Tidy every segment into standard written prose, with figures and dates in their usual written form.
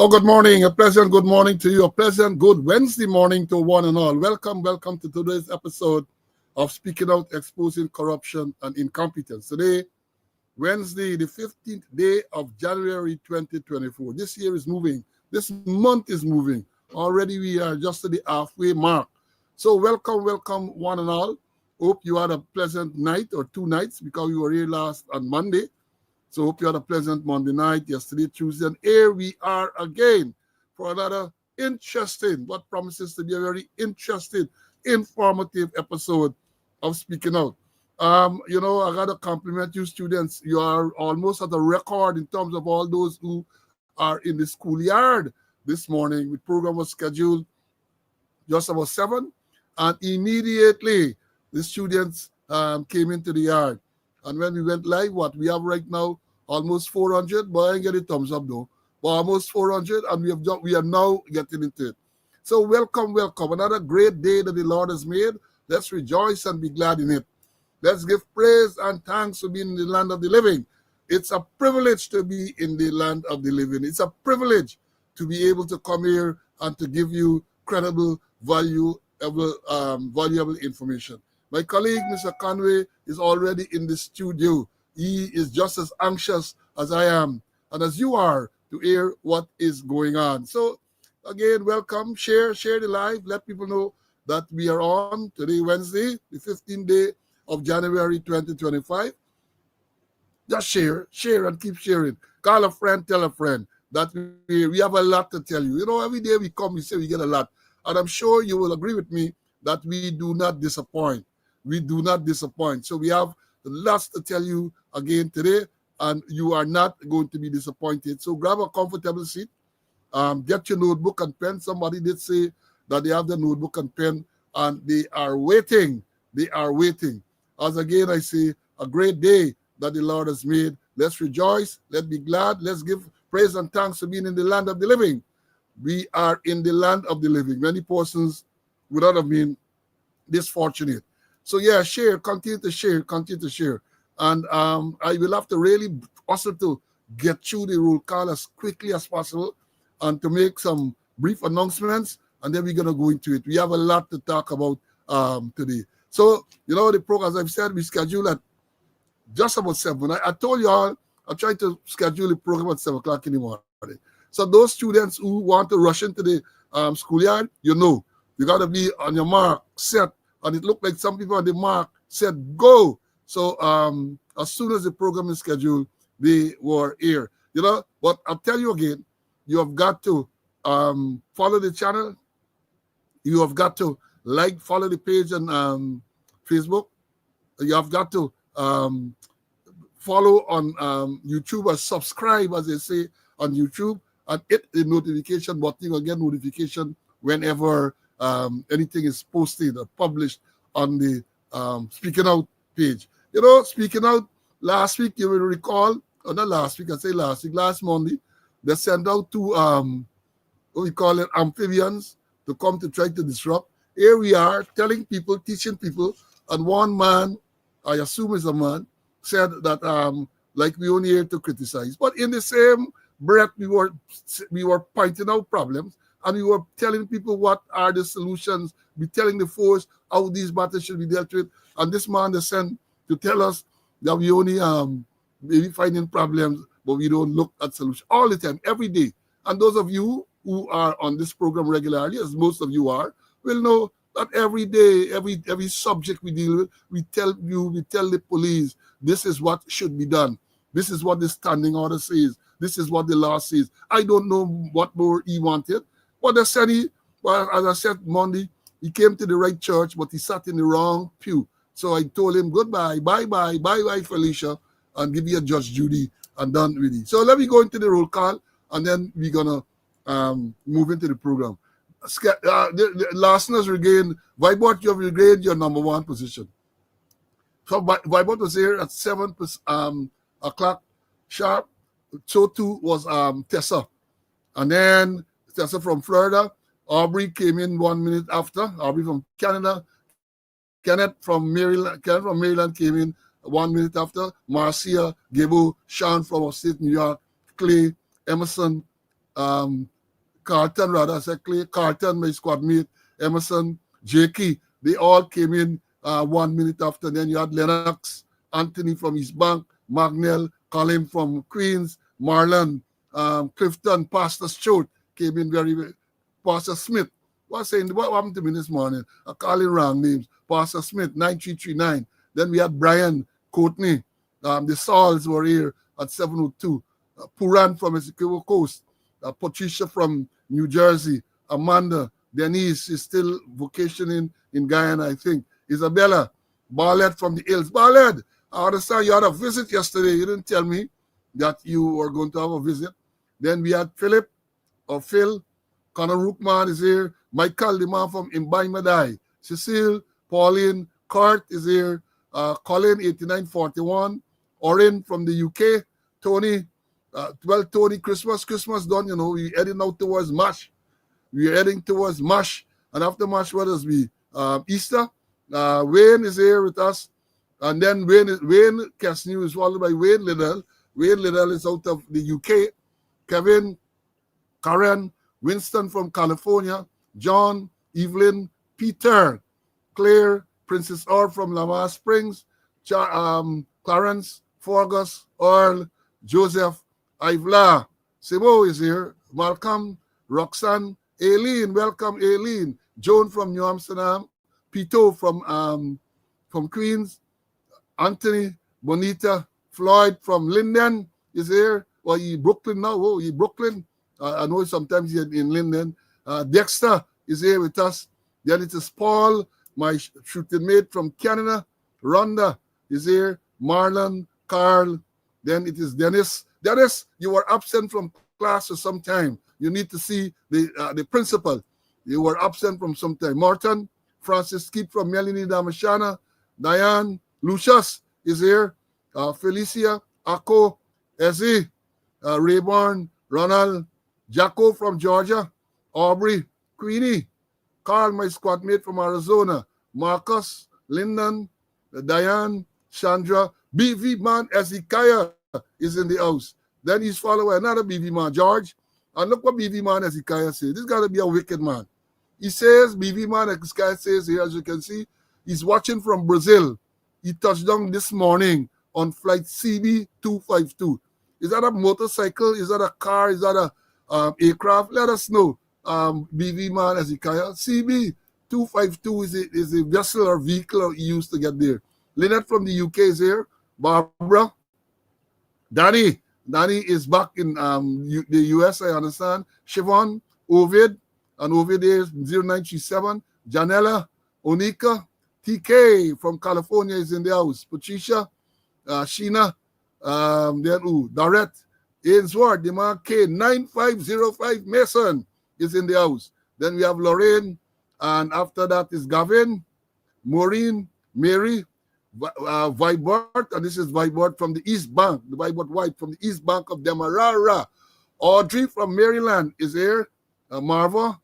Oh, good morning. A pleasant good morning to you. A pleasant good Wednesday morning to one and all. Welcome to today's episode of Speaking Out, Exposing Corruption and Incompetence. Today, Wednesday, the 15th day of January 2024. This year is moving. This month is moving. Already we are just at the halfway mark. So welcome one and all. Hope you had a pleasant night or 2 nights because we were here last on Monday. So hope you had a pleasant Monday night, yesterday, Tuesday, and here we are again for another interesting, what promises to be a very interesting, informative episode of Speaking Out. I got to compliment you students. You are almost at a record in terms of all those who are in the schoolyard this morning. The program was scheduled just about 7, and immediately the students came into the yard. And when we went live, what we have right now, almost 400, but I ain't get a thumbs up though. But almost 400, and we are now getting into it. So welcome. Another great day that the Lord has made. Let's rejoice and be glad in it. Let's give praise and thanks for being in the land of the living. It's a privilege to be in the land of the living. It's a privilege to be able to come here and to give you credible, valuable information. My colleague, Mr. Conway, is already in the studio. He is just as anxious as I am and as you are to hear what is going on. So, again, welcome. Share the live. Let people know that we are on today, Wednesday, the 15th day of January 2025. Just share and keep sharing. Call a friend, tell a friend that we have a lot to tell you. You know, every day we come, we say we get a lot. And I'm sure you will agree with me that we do not disappoint. We do not disappoint. So we have lots to tell you again today, and you are not going to be disappointed. So grab a comfortable seat, get your notebook and pen. Somebody did say that they have the notebook and pen, and they are waiting. They are waiting. As again, I say, a great day that the Lord has made. Let's rejoice. Let's be glad. Let's give praise and thanks for being in the land of the living. We are in the land of the living. Many persons would not have been this fortunate. So yeah, continue to share. And I will have to really also to get through the roll call as quickly as possible and to make some brief announcements, and then we're going to go into it. We have a lot to talk about today. So, you know, the program, as I've said, we schedule at just about 7. I told you all, I tried to schedule the program at 7 o'clock in the morning. So those students who want to rush into the schoolyard, you got to be on your mark, set. And it looked like some people on the mark said, go. So as soon as the program is scheduled, they were here. You know, but I'll tell you again, you have got to follow the channel. You have got to follow the page on Facebook. You have got to follow on YouTube or subscribe, as they say, on YouTube, and hit the notification button. You'll get notification whenever anything is posted or published on the Speaking Out page. You know, Speaking Out, last week, you will recall, or not last week, I say last week, last Monday, they sent out 2, what we call it, amphibians to come to try to disrupt. Here we are telling people, teaching people, and one man, I assume is a man, said that like we only here to criticize. But in the same breath, we were pointing out problems, and we were telling people what are the solutions. We telling the force how these matters should be dealt with. And this man is sent to tell us that we only maybe finding problems, but we don't look at solutions all the time, every day. And those of you who are on this program regularly, as most of you are, will know that every day, every subject we deal with, we tell the police, this is what should be done. This is what the standing order says. This is what the law says. I don't know what more he wanted. But they said as I said Monday, he came to the right church, but he sat in the wrong pew. So I told him, goodbye, bye-bye, Felicia, and give you a Judge Judy, and done with it. So let me go into the roll call, and then we're going to move into the program. The listeners regained, Vibot, you have regained your number 1 position. So Vibot was here at 7 o'clock sharp. So too was Tessa. And then Tessa from Florida. Aubrey came in 1 minute after. Aubrey from Canada. Kenneth from Maryland came in 1 minute after. Marcia, Gabo, Sean from upstate New York, Clay, Emerson, Carlton, rather, I said Clay, Carlton, my squad mate, Emerson, Jakey, they all came in 1 minute after. Then you had Lennox, Anthony from East Bank, Magnell, Colin from Queens, Marlon, Clifton, Pastor Stewart came in Pastor Smith. What happened to me this morning? I call in wrong names. Pastor Smith, 9339. Then we had Brian Courtney. The Sauls were here at 702. Puran from Essequibo Coast. Patricia from New Jersey. Amanda. Denise is still vacationing in Guyana, I think. Isabella. Barlett from the Hills. Barlett, I understand you had a visit yesterday. You didn't tell me that you were going to have a visit. Then we had Philip or Phil. Connor Rookman is here. Michael, the man from Imbai Madai. Cecile, Pauline, Kurt is here. Colin, 8941. Orin from the UK. Tony, Tony, Christmas done, you know. We're heading out towards Mash. We're heading towards Mash. And after Mash, what does be? Easter. Wayne is here with us. And then Wayne Casnew is followed by Wayne Liddell. Wayne Liddell is out of the UK. Kevin, Karen, Winston from California. John, Evelyn, Peter, Claire, Princess Orr from Lamar Springs, Clarence, Forgus, Earl, Joseph, Ivla, Simo is here, Malcolm, Roxanne, Aileen, welcome Aileen, Joan from New Amsterdam, Pito from Queens, Anthony, Bonita, Floyd from Linden is here. Well, he Brooklyn now. Oh, he Brooklyn. I know sometimes he's in Linden. Dexter is here with us. Then it is Paul, my shooting mate from Canada. Rhonda is here. Marlon, Carl. Then it is Dennis. Dennis, you were absent from class for some time. You need to see the principal. You were absent from some time. Martin, Francis Keep from Melanie Damashana. Diane, Lucius is here. Felicia, Akko, Ezzy, Rayborn, Ronald, Jacko from Georgia, Aubrey, Queenie, Carl, my squad mate from Arizona, Marcus, Lyndon, Diane, Chandra, BV man Ezekiah is in the house. Then he's followed by another BV man, George. And look what BV man Ezekiah says. This got to be a wicked man. He says, BV man Ezekiah says here, as you can see, he's watching from Brazil. He touched down this morning on flight CB252. Is that a motorcycle? Is that a car? Is that a aircraft? Let us know. BV man Ezekiah. CB252 is a vessel or vehicle he used to get there. Lynette from the UK is here. Barbara. Danny is back in the US, I understand. Siobhan, Ovid, and Ovid is 0937. Janella, Onika, TK from California is in the house. Patricia, Sheena, then Dorette, Ainsworth, the man K, 9505 Mason is in the house. Then we have Lorraine, and after that is Gavin, Maureen, Mary, Vibert, and this is Vibert from the East Bank, the Vibert White from the East Bank of Demerara. Audrey from Maryland is here. Marva,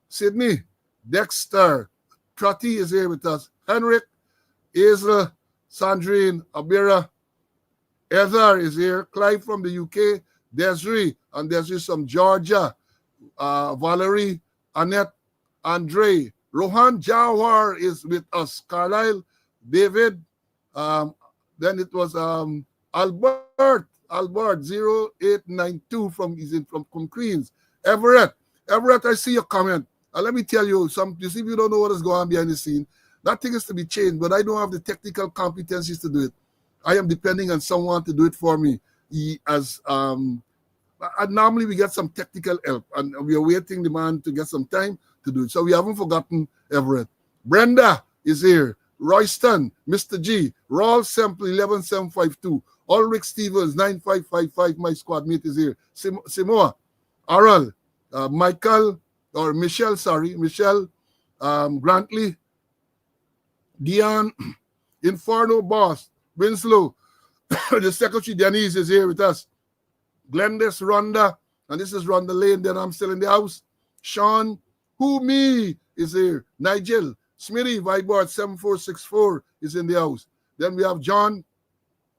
Sydney, Dexter, Trotty is here with us. Henrik, Israel, Sandrine, Abira, Heather is here. Clive from the UK, Desiree, and Desiree from Georgia. Valerie, Annette, Andre, Rohan Jawar is with us. Carlisle, David, then it was Albert 0892 from Queens. Everett, I see your comment. Let me tell you, you see, if you don't know what is going on behind the scene, that thing is to be changed, but I don't have the technical competencies to do it. I am depending on someone to do it for me. Normally we get some technical help, and we are waiting the man to get some time to do it. So we haven't forgotten Everett. Brenda is here. Royston, Mr. G, Raul Semple, 11752. Ulrich Stevens, 9555. My squad mate is here. Simoa, Aral, Michelle, Grantley, Dion, Inferno Boss, Winslow, the secretary Denise is here with us. Glendes, Rhonda, and this is Rhonda Lane, then I'm still in the house. Sean, Who Me is here. Nigel, Smitty, Vibart 7464 is in the house. Then we have John,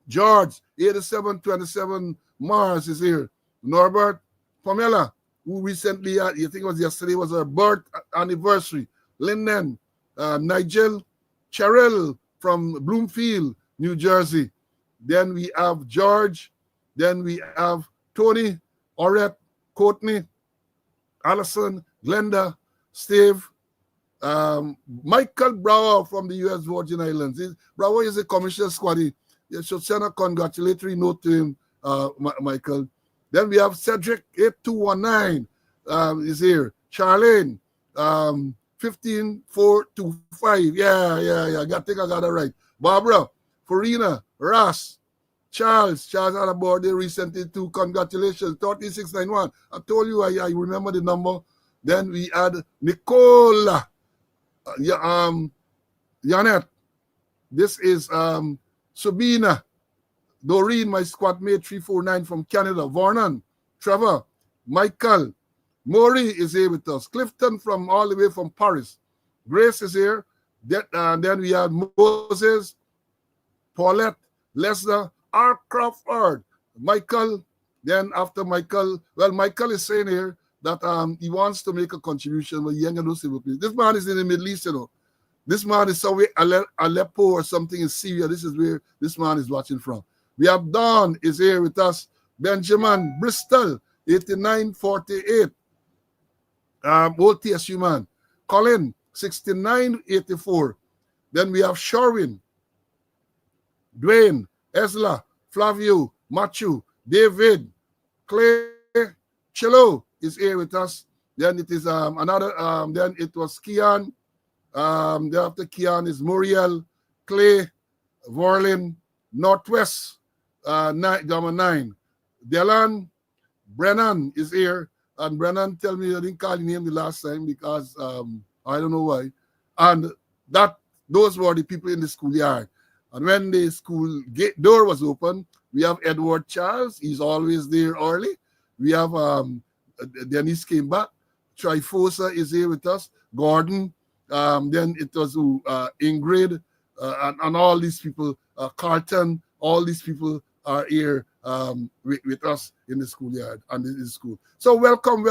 George, 8727 Mars is here. Norbert, Pamela, who recently, I think it was yesterday, was her birth anniversary. Linden, Nigel Cheryl from Bloomfield, New Jersey. Then we have George. Then we have Tony, Orette, Courtney, Allison, Glenda, Steve, Michael Brower from the U.S. Virgin Islands. Brower is a commercial squaddy. You should send a congratulatory note to him, Michael. Then we have Cedric 8219 is here. Charlene 15425. Yeah. I think I got it right. Barbara, Farina, Ross, Charles had a birthday recently too. Congratulations, 3691. I told you I remember the number. Then we had Nicola, Janet. This is Sabina, Doreen, my squad mate 349 from Canada. Vernon, Trevor, Michael, Maury is here with us. Clifton from all the way from Paris. Grace is here. Then we have Moses, Paulette, Lesnar, R. Crawford, Michael. Then after Michael, well, Michael is saying here that he wants to make a contribution, but he ain't gonna do civil police. This man is in the Middle East, you know. This man is somewhere Aleppo or something in Syria. This is where this man is watching from. We have Don is here with us. Benjamin Bristol, 8948. Old TSU man. Colin, 6984. Then we have Sherwin, Dwayne, Esla, Flavio, Machu, David, Clay, Chilo is here with us. Then it is another, then it was Kian. Thereafter Kian is Muriel, Clay, Vorlin, Northwest, 9. Delan, Brennan is here. And Brennan tell me I didn't call your name the last time because I don't know why. And those were the people in the schoolyard. And when the school gate door was open, we have Edward Charles. He's always there early. We have Denise came back. Trifosa is here with us. Gordon. Then it was Ingrid and all these people. Carlton. All these people are here with us in the schoolyard and in the school. So welcome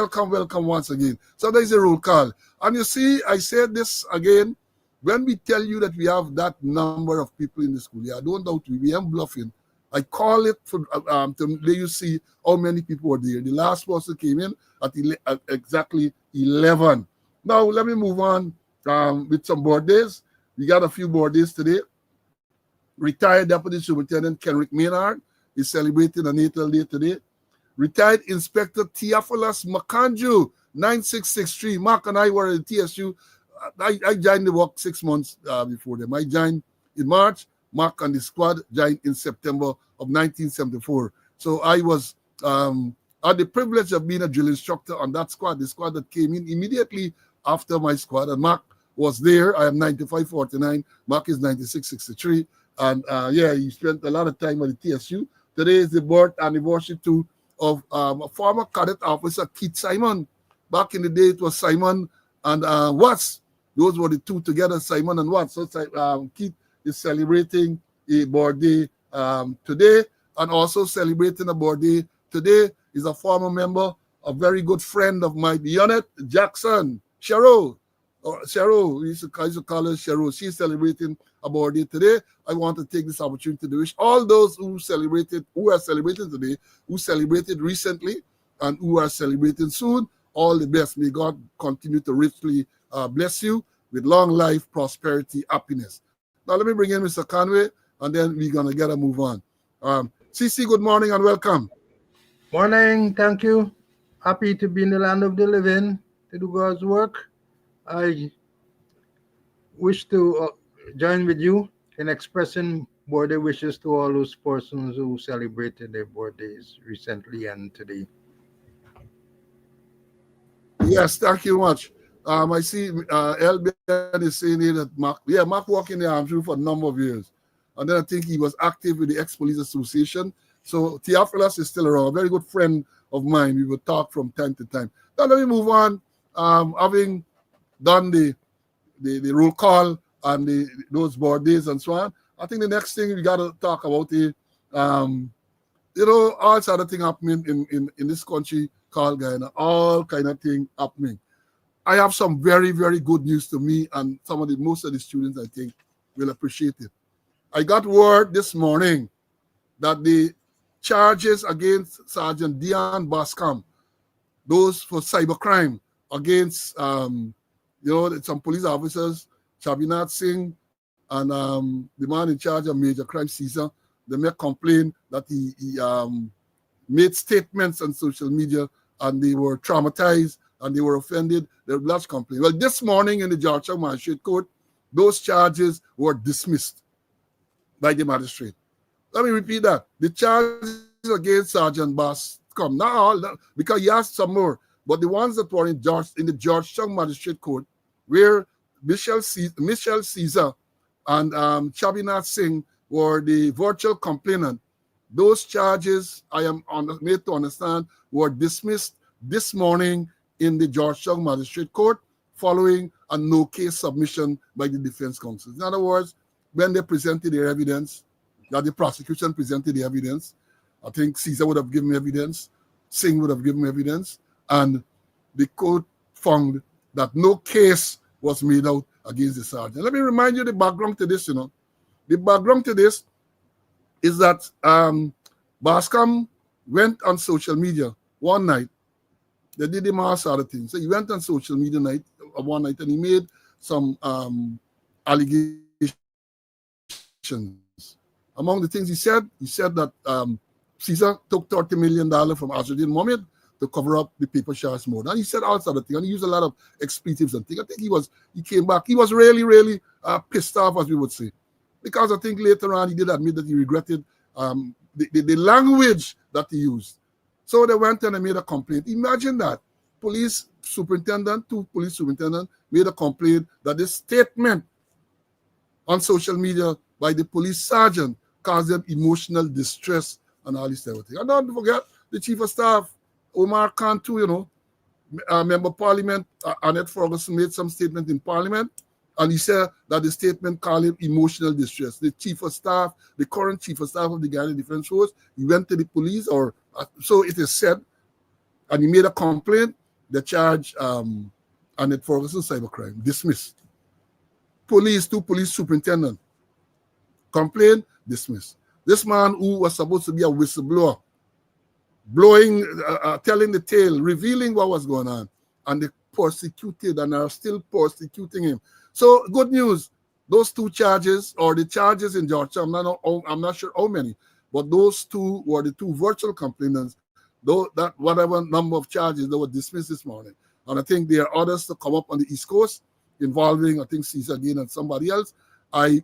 once again. So there's a roll call. And you see, I said this again. When we tell you that we have that number of people in the schoolyard, don't doubt we ain't bluffing. I call it for to let you see how many people were there. The last person came in at exactly 11. Now let me move on with some birthdays. We got a few birthdays today. Retired Deputy Superintendent Kenrick Maynard is celebrating a natal day today. Retired Inspector Theophilus Makanju, 9663. Mark and I were at TSU. I joined the work 6 months before them. I joined in March. Mark and the squad joined in September of 1974. So I was had the privilege of being a drill instructor on that squad, the squad that came in immediately after my squad. And Mark was there. I am 9549. Mark is 9663. And he spent a lot of time at the TSU. Today is the birth anniversary too of a former cadet officer, Keith Simon. Back in the day, it was Simon and Watts. Those were the two together, Simon and Watts. So Keith is celebrating a birthday today, and also celebrating a birthday today is a former member, a very good friend of mine, Bionnet Jackson, Cheryl. We used to call her Cheryl. She's celebrating a birthday today. I want to take this opportunity to wish all those who are celebrating today, who celebrated recently, and who are celebrating soon, all the best. May God continue to richly bless you with long life, prosperity, happiness. Now let me bring in Mr. Conway, and then we're gonna get a move on. CC, good morning and welcome. Morning, thank you. Happy to be in the land of the living to do God's work. I wish to join with you in expressing birthday wishes to all those persons who celebrated their birthdays recently and today. Yes, thank you much. I see LBN is saying here that Mark worked in the arms room for a number of years. And then I think he was active with the Ex-Police Association. So Theophilus is still around, a very good friend of mine. We would talk from time to time. Now let me move on. Having done the roll call and those birthdays and so on, I think the next thing we got to talk about is, all sort of thing happening in this country call guy, and all kind of thing happening. I have some very, very good news to me, and most of the students, I think, will appreciate it. I got word this morning that the charges against Sergeant Dion Bascom, those for cybercrime against, some police officers, Chabinat Singh, and the man in charge of major crime, Caesar, they may complain that he made statements on social media and they were traumatized and they were offended. They were lodged complaint. Well, this morning in the Georgetown Magistrate Court, those charges were dismissed by the magistrate. Let me repeat that. The charges against Sergeant Bascom, not all, because he asked some more, but the ones that were in the Georgetown Magistrate Court, where Michelle Caesar and Chabinat Singh were the virtual complainant, those charges, I am made to understand, were dismissed this morning in the Georgetown Magistrate Court following a no-case submission by the defense counsel. In other words, when they presented their evidence, that the prosecution presented the evidence, I think Caesar would have given evidence, Singh would have given evidence, and the court found that no case was made out against the sergeant. Let me remind you the background to this, The background to this is that Bascom went on social media one night. They did the mass other things. So he went on social media one night and he made some allegations. Among the things he said that Caesar took $30 million from Azruddin Mohammed to cover up the paper shares more. And he said all sort of things, and he used a lot of expletives and things. I think he came back. He was really, really pissed off, as we would say, because I think later on he did admit that he regretted the language that he used. So they went and they made a complaint. Imagine that. Two police superintendents made a complaint that this statement on social media by the police sergeant caused them emotional distress and all this type of thing. And don't forget the chief of staff, Omar Khan too, member of parliament, Annette Ferguson made some statement in parliament, and he said that the statement called him emotional distress. The chief of staff, the current chief of staff of the Ghanaian Defense Force, he went to the police, or so it is said, and he made a complaint. They charged Annette Ferguson cybercrime, dismissed. Two police superintendent, complaint, dismissed. This man who was supposed to be a whistleblower, telling the tale, revealing what was going on, and they persecuted and are still persecuting him. So good news, those two charges, or the charges in Georgetown, I'm not sure how many, but those two were the two virtual complainants, though that whatever number of charges, they were dismissed this morning. And I think there are others to come up on the East Coast involving, I think, Caesar again and somebody else.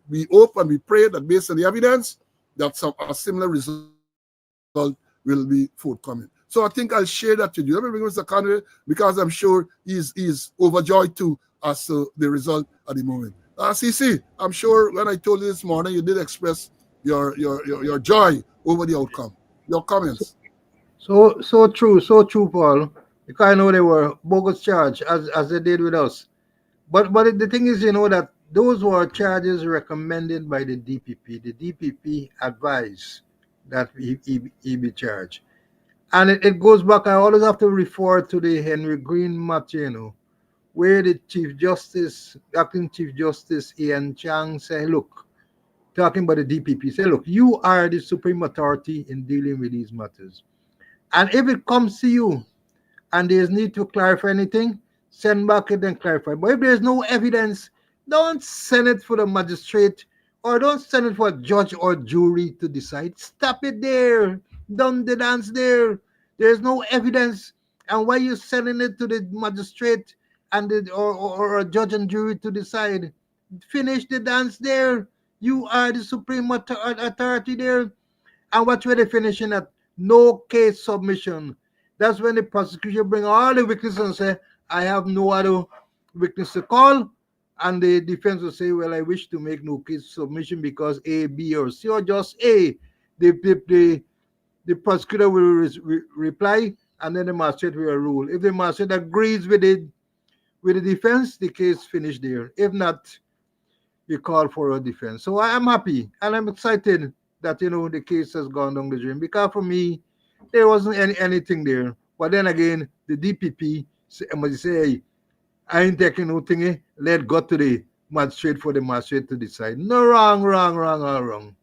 We hope and we pray that based on the evidence, that a similar result will be forthcoming. So I think I'll share that with you. Let me bring Mr. Conway, because I'm sure he's overjoyed too as to the result at the moment. CC, I'm sure when I told you this morning, you did express your joy over the outcome. Your comments. So true, Paul. Because I know they were bogus charge as they did with us. But the thing is, that those were charges recommended by the DPP. The DPP advised that he be charged. And it goes back, I always have to refer to the Henry Green matter, where the acting Chief Justice Ian Chang said, look, talking about the DPP, say, look, you are the supreme authority in dealing with these matters. And if it comes to you and there's need to clarify anything, send back it and clarify. But if there's no evidence, don't send it for the magistrate or don't send it for a judge or jury to decide. Stop it there. Done the dance there. There's no evidence. And why you sending it to the magistrate and or a judge and jury to decide? Finish the dance there. You are the supreme authority there. And what were they finishing at? No case submission. That's when the prosecution bring all the witnesses and say, I have no other witness to call. And the defense will say, well, I wish to make no case submission because A, B, or C, or just A. The prosecutor will reply, and then the magistrate will rule. If the magistrate agrees with the defense, the case finished there. If not, you call for a defense. So I am happy and I'm excited that the case has gone down the drain, because for me there wasn't anything there. But then again, the DPP must say, hey, I ain't taking no thingy. Let go to the magistrate for the magistrate to decide. No, wrong, all wrong.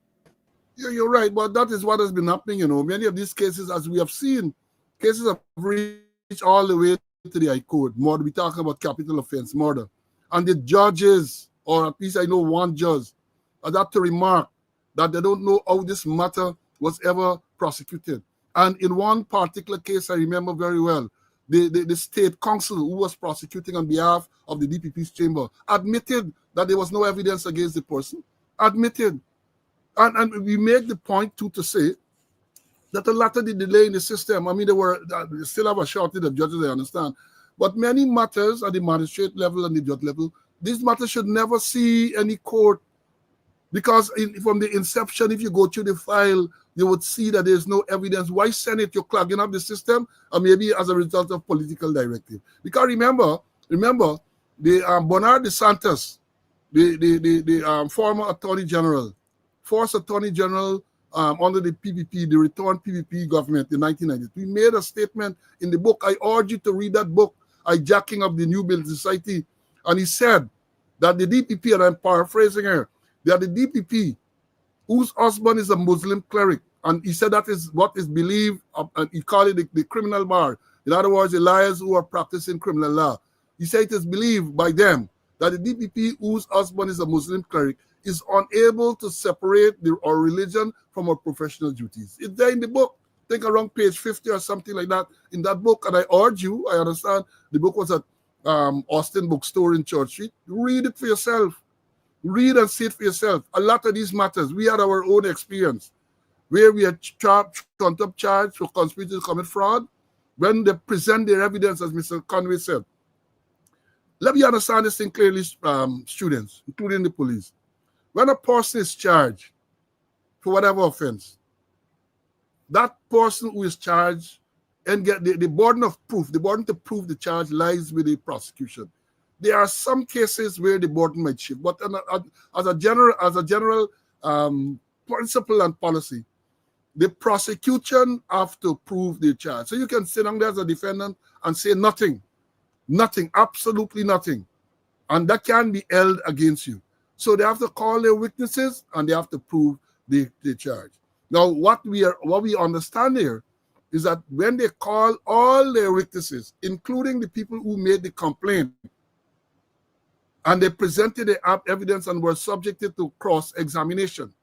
You're right, but that is what has been happening. Many of these cases, as we have seen, cases have reached all the way to the High Court. We talk about capital offense, murder. And the judges, or at least I know one judge, had to remark that they don't know how this matter was ever prosecuted. And in one particular case, I remember very well, the state counsel who was prosecuting on behalf of the DPP's chamber admitted that there was no evidence against the person. Admitted. And we make the point, too, to say that a lot of the delay in the system, I mean, they still have a shortage of judges, I understand. But many matters at the magistrate level and the judge level, these matters should never see any court. Because from the inception, if you go through the file, you would see that there's no evidence. Why send it? You're clogging up the system, or maybe as a result of political directive. Because remember, the Bernard DeSantis, the former Attorney General, forced Attorney General under the PPP, the Return PPP government in 1992. He made a statement in the book. I urge you to read that book, Hijacking of the New Build Society. And he said that the DPP, and I'm paraphrasing here, that the DPP, whose husband is a Muslim cleric, and he said that is what is believed, and he called it the criminal bar. In other words, the lawyers who are practicing criminal law. He said it is believed by them that the DPP, whose husband is a Muslim cleric, is unable to separate our religion from our professional duties. It's there in the book. I think around page 50 or something like that in that book. And I urge you, I understand the book was at Austin Bookstore in Church Street. Read it for yourself. Read and see it for yourself. A lot of these matters, we had our own experience where we had trumped up charge for conspiracy to commit fraud. When they present their evidence, as Mr. Conway said, let me understand this thing clearly, students, including the police. When a person is charged for whatever offense, that person who is charged and get the burden of proof, the burden to prove the charge lies with the prosecution. There are some cases where the burden might shift, but as a general principle and policy, the prosecution have to prove the charge. So you can sit down there as a defendant and say nothing, absolutely nothing, and that can be held against you. So they have to call their witnesses and they have to prove the charge. Now, what we understand here is that when they call all their witnesses, including the people who made the complaint, and they presented the evidence and were subjected to cross-examination.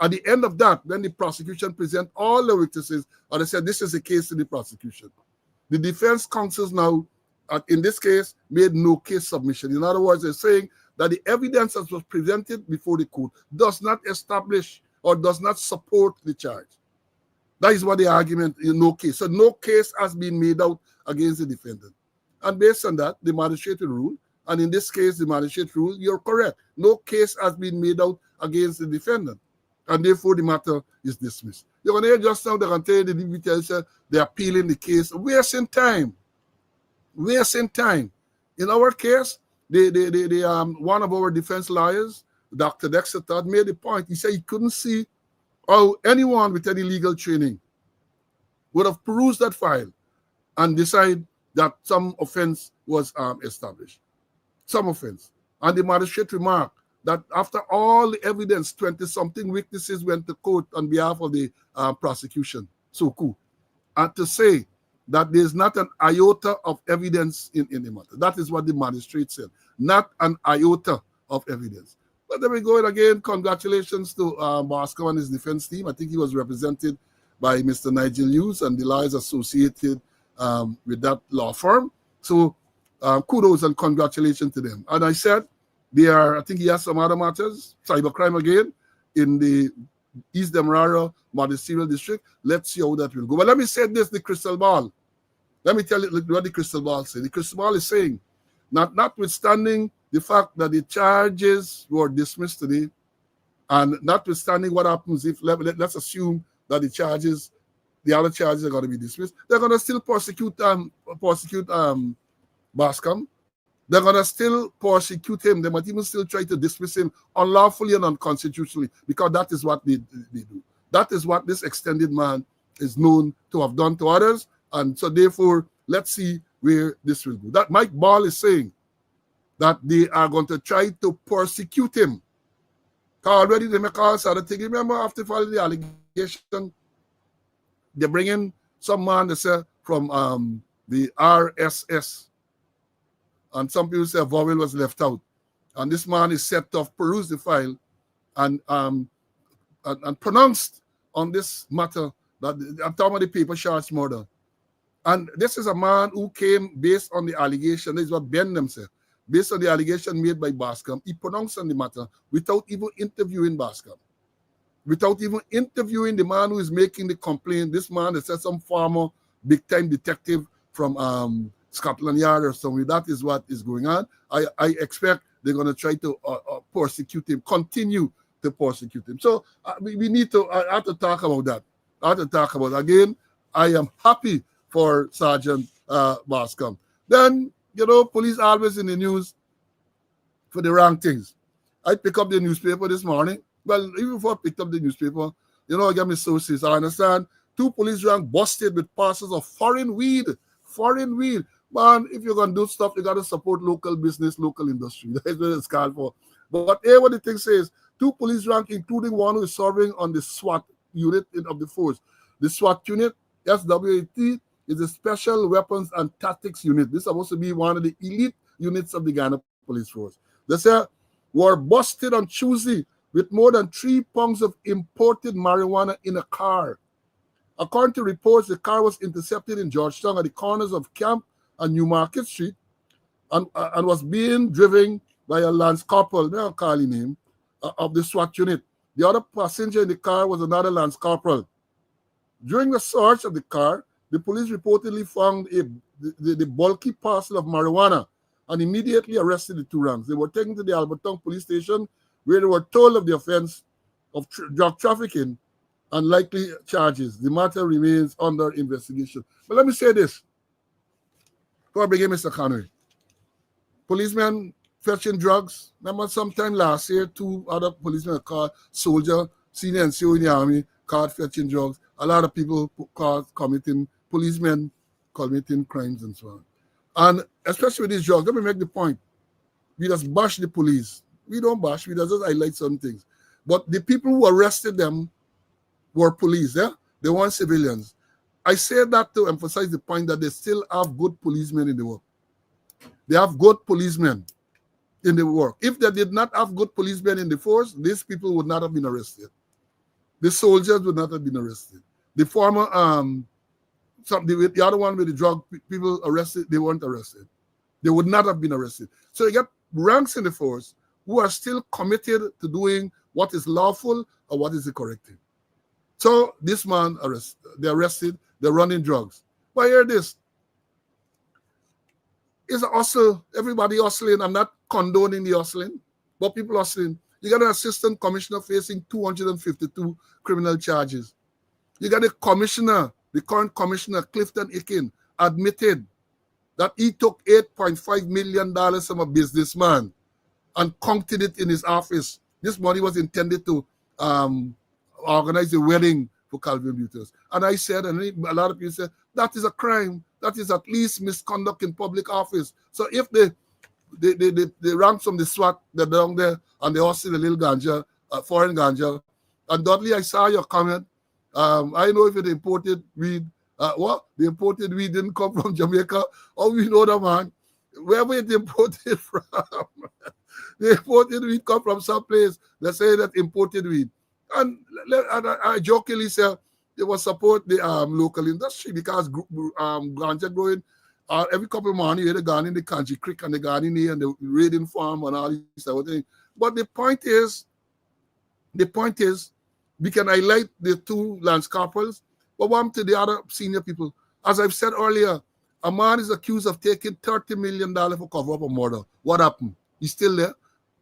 At the end of that, when the prosecution present all the witnesses, and they said this is a case in the prosecution, the defense counsels now, in this case, made no case submission. In other words, they're saying that the evidence that was presented before the court does not establish or does not support the charge. That is what the argument in no case. So no case has been made out against the defendant. And based on that, the magistrate will rule. And in this case, the magistrate ruled, you're correct. No case has been made out against the defendant. And therefore, the matter is dismissed. You're going to hear just now, they're going to tell you the DPP, they're appealing the case. Wasting time. In our case, one of our defense lawyers, Dr. Dexter Todd, made a point. He said he couldn't see how anyone with any legal training would have perused that file and decide that some offense was established. Some offense. And the magistrate remarked that after all the evidence, 20-something witnesses went to court on behalf of the prosecution, Soku, and to say that there's not an iota of evidence in the matter. That is what the magistrate said. Not an iota of evidence. But then we go in again. Congratulations to Bascom and his defense team. I think he was represented by Mr. Nigel Hughes and the lawyers associated with that law firm. So kudos and congratulations to them. And I said, I think he has some other matters, cybercrime again, in the East Demerara Magisterial District. Let's see how that will go. But let me say this, the crystal ball. Let me tell you what the crystal ball says. The crystal ball is saying, notwithstanding the fact that the charges were dismissed today, and notwithstanding what happens if, let's assume that the other charges are going to be dismissed, they're going to still prosecute Bascom. They're going to still prosecute him. They might even still try to dismiss him unlawfully and unconstitutionally, because that is what they do. That is what this extended man is known to have done to others, And so therefore, let's see where this will go. That Mike Ball is saying that they are going to try to persecute him. Already they make all sort of thing. Remember, after filing the allegation, they bring in some man, they say, from the RSS. And some people say a vowel was left out. And this man is set to peruse the file and pronounced on this matter that I'm talking about the paper charge murder. And this is a man who came based on the allegation. This is what Ben said. Based on the allegation made by Bascom, he pronounced on the matter without even interviewing Bascom. Without even interviewing the man who is making the complaint. This man is some former big-time detective from Scotland Yard or somewhere. That is what is going on. I expect they're going to try to persecute him, continue to persecute him. So we need to, I have to talk about that. I have to talk about it. Again, I am happy for Sergeant Bascom. Then, police always in the news for the wrong things. I pick up the newspaper this morning. Well, even before I picked up the newspaper, I get my sources. I understand 2 police rank busted with parcels of foreign weed. Foreign weed. Man, if you're going to do stuff, you got to support local business, local industry. That's what it's called for. But here what the thing says, 2 police rank, including one who is serving on the SWAT unit of the force. The SWAT unit, SWAT, is a Special Weapons and Tactics Unit. This is supposed to be one of the elite units of the Ghana Police Force. They say, were busted on Tuesday with more than 3 pounds of imported marijuana in a car. According to reports, the car was intercepted in Georgetown at the corners of Camp and Newmarket Street and was being driven by a Lance Corporal, they don't call him name, of the SWAT unit. The other passenger in the car was another Lance Corporal. During the search of the car, the police reportedly found the bulky parcel of marijuana and immediately arrested the 2 ranks. They were taken to the Alberton police station where they were told of the offense of drug trafficking and likely charges. The matter remains under investigation. But let me say this before I begin, Mr. Conway. Policemen fetching drugs. Remember sometime last year, 2 other policemen called soldier, senior NCO in the army, caught fetching drugs. A lot of people caught policemen committing crimes and so on. And especially with these drugs, let me make the point. We just bash the police. We don't bash, we just highlight some things. But the people who arrested them were police, yeah? They weren't civilians. I say that to emphasize the point that they still have good policemen in the work. They have good policemen in the work. If they did not have good policemen in the force, these people would not have been arrested. The soldiers would not have been arrested. The former, the other one with the drug people arrested, they weren't arrested. They would not have been arrested. So you get ranks in the force who are still committed to doing what is lawful or what is the correct thing. So this man, they're arrested, they're running drugs. But hear this. It's a hustle. Everybody hustling. I'm not condoning the hustling, but people hustling. You got an assistant commissioner facing 252 criminal charges. You got a commissioner, the current commissioner, Clifton Ikin, admitted that he took $8.5 million from a businessman and counted it in his office. This money was intended to organize a wedding for Calvin Butters. And I said, and a lot of people said, that is a crime. That is at least misconduct in public office. So if they rank from the SWAT, they're down there and they hustle a little ganja, foreign ganja. And Dudley, I saw your comment. I know if it imported weed, the imported weed didn't come from Jamaica. Oh, we know that, man. Wherever it imported from, the imported weed come from some place. They say that imported weed. And I jokingly say they will support the local industry because ganja growing every couple of months, you hear the gun in the country creek and the garden here and the raiding farm and all these type of things. But the point is, we can highlight the 2 Lance Corporals, but one to the other senior people. As I've said earlier, a man is accused of taking $30 million for cover up a murder. What happened? He's still there.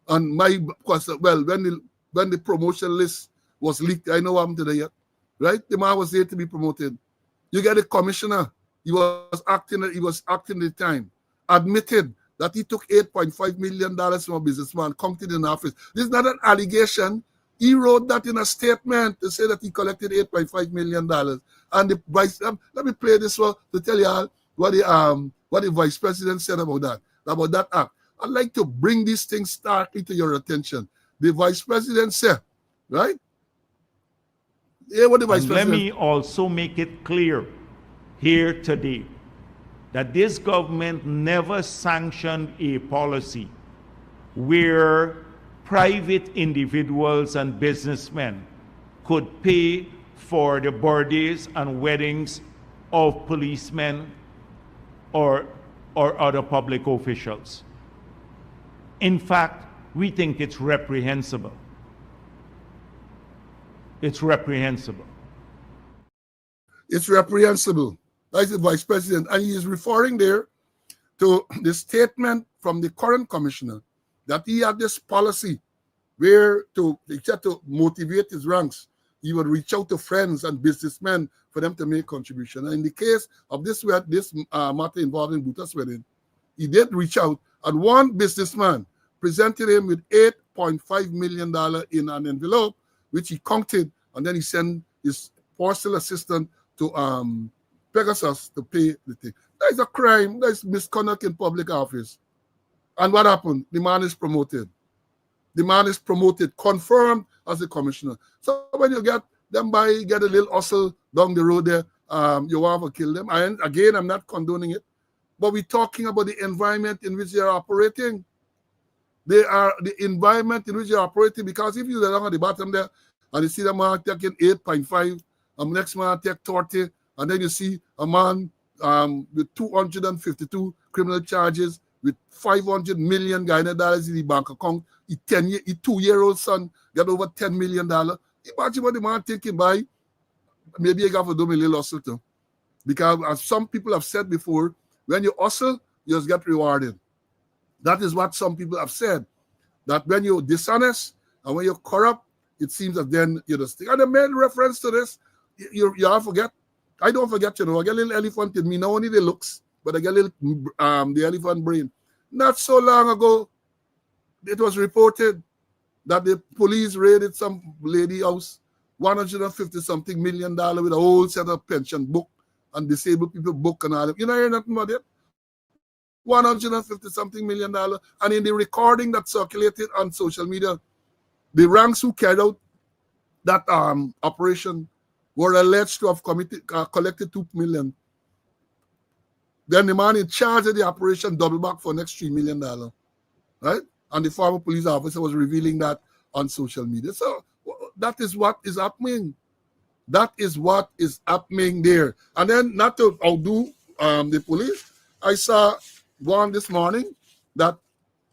And when the promotion list was leaked, I know what happened today yet. Right? The man was there to be promoted. You get a commissioner. He was acting at the time, admitted that he took $8.5 million from a businessman, counted in office. This is not an allegation. He wrote that in a statement to say that he collected $8.5 million. And the vice, let me play this one to tell you all what the vice president said about that act. I'd like to bring these things starkly to your attention. The vice president said, right? Yeah, what the vice president. Let me also make it clear here today that this government never sanctioned a policy where private individuals and businessmen could pay for the birthdays and weddings of policemen or other public officials. In fact, we think it's reprehensible. It's reprehensible. It's reprehensible. That's the vice president. And he is referring there to the statement from the current commissioner that he had this policy where to motivate his ranks, he would reach out to friends and businessmen for them to make contribution. And in the case of this matter involving Buta's wedding, he did reach out, and one businessman presented him with $8.5 million in an envelope, which he counted, and then he sent his postal assistant to Pegasus to pay the thing. That is a crime. That is misconduct in public office. And what happened? The man is promoted. The man is promoted, confirmed as a commissioner. So when you get them get a little hustle down the road there, you want to kill them. And again, I'm not condoning it, but we're talking about the environment in which they are operating. They are the environment in which they're operating, because if you look at the bottom there and you see the man taking 8.5, next man take 30, and then you see a man with 252 criminal charges with $500 million dollars in the bank account. His 2-year-old son got over $10 million. Imagine what the man thinking by. Maybe you got to do a little hustle too. Because as some people have said before, when you hustle, you just get rewarded. That is what some people have said. That when you're dishonest and when you're corrupt, it seems that then you're the stick. And the main reference to this, you have to forget. I don't forget, I get a little elephant in me, not only the looks, but I get a little the elephant brain. Not so long ago, it was reported that the police raided some lady house, $150-something million with a whole set of pension book and disabled people book and all that. You know, hear nothing about it? $150-something million. And in the recording that circulated on social media, the ranks who carried out that operation were alleged to have collected $2 million. Then the man in charge of the operation doubled back for next $3 million. Right? And the former police officer was revealing that on social media. So that is what is happening. That is what is happening there. And then, not to outdo the police, I saw one this morning that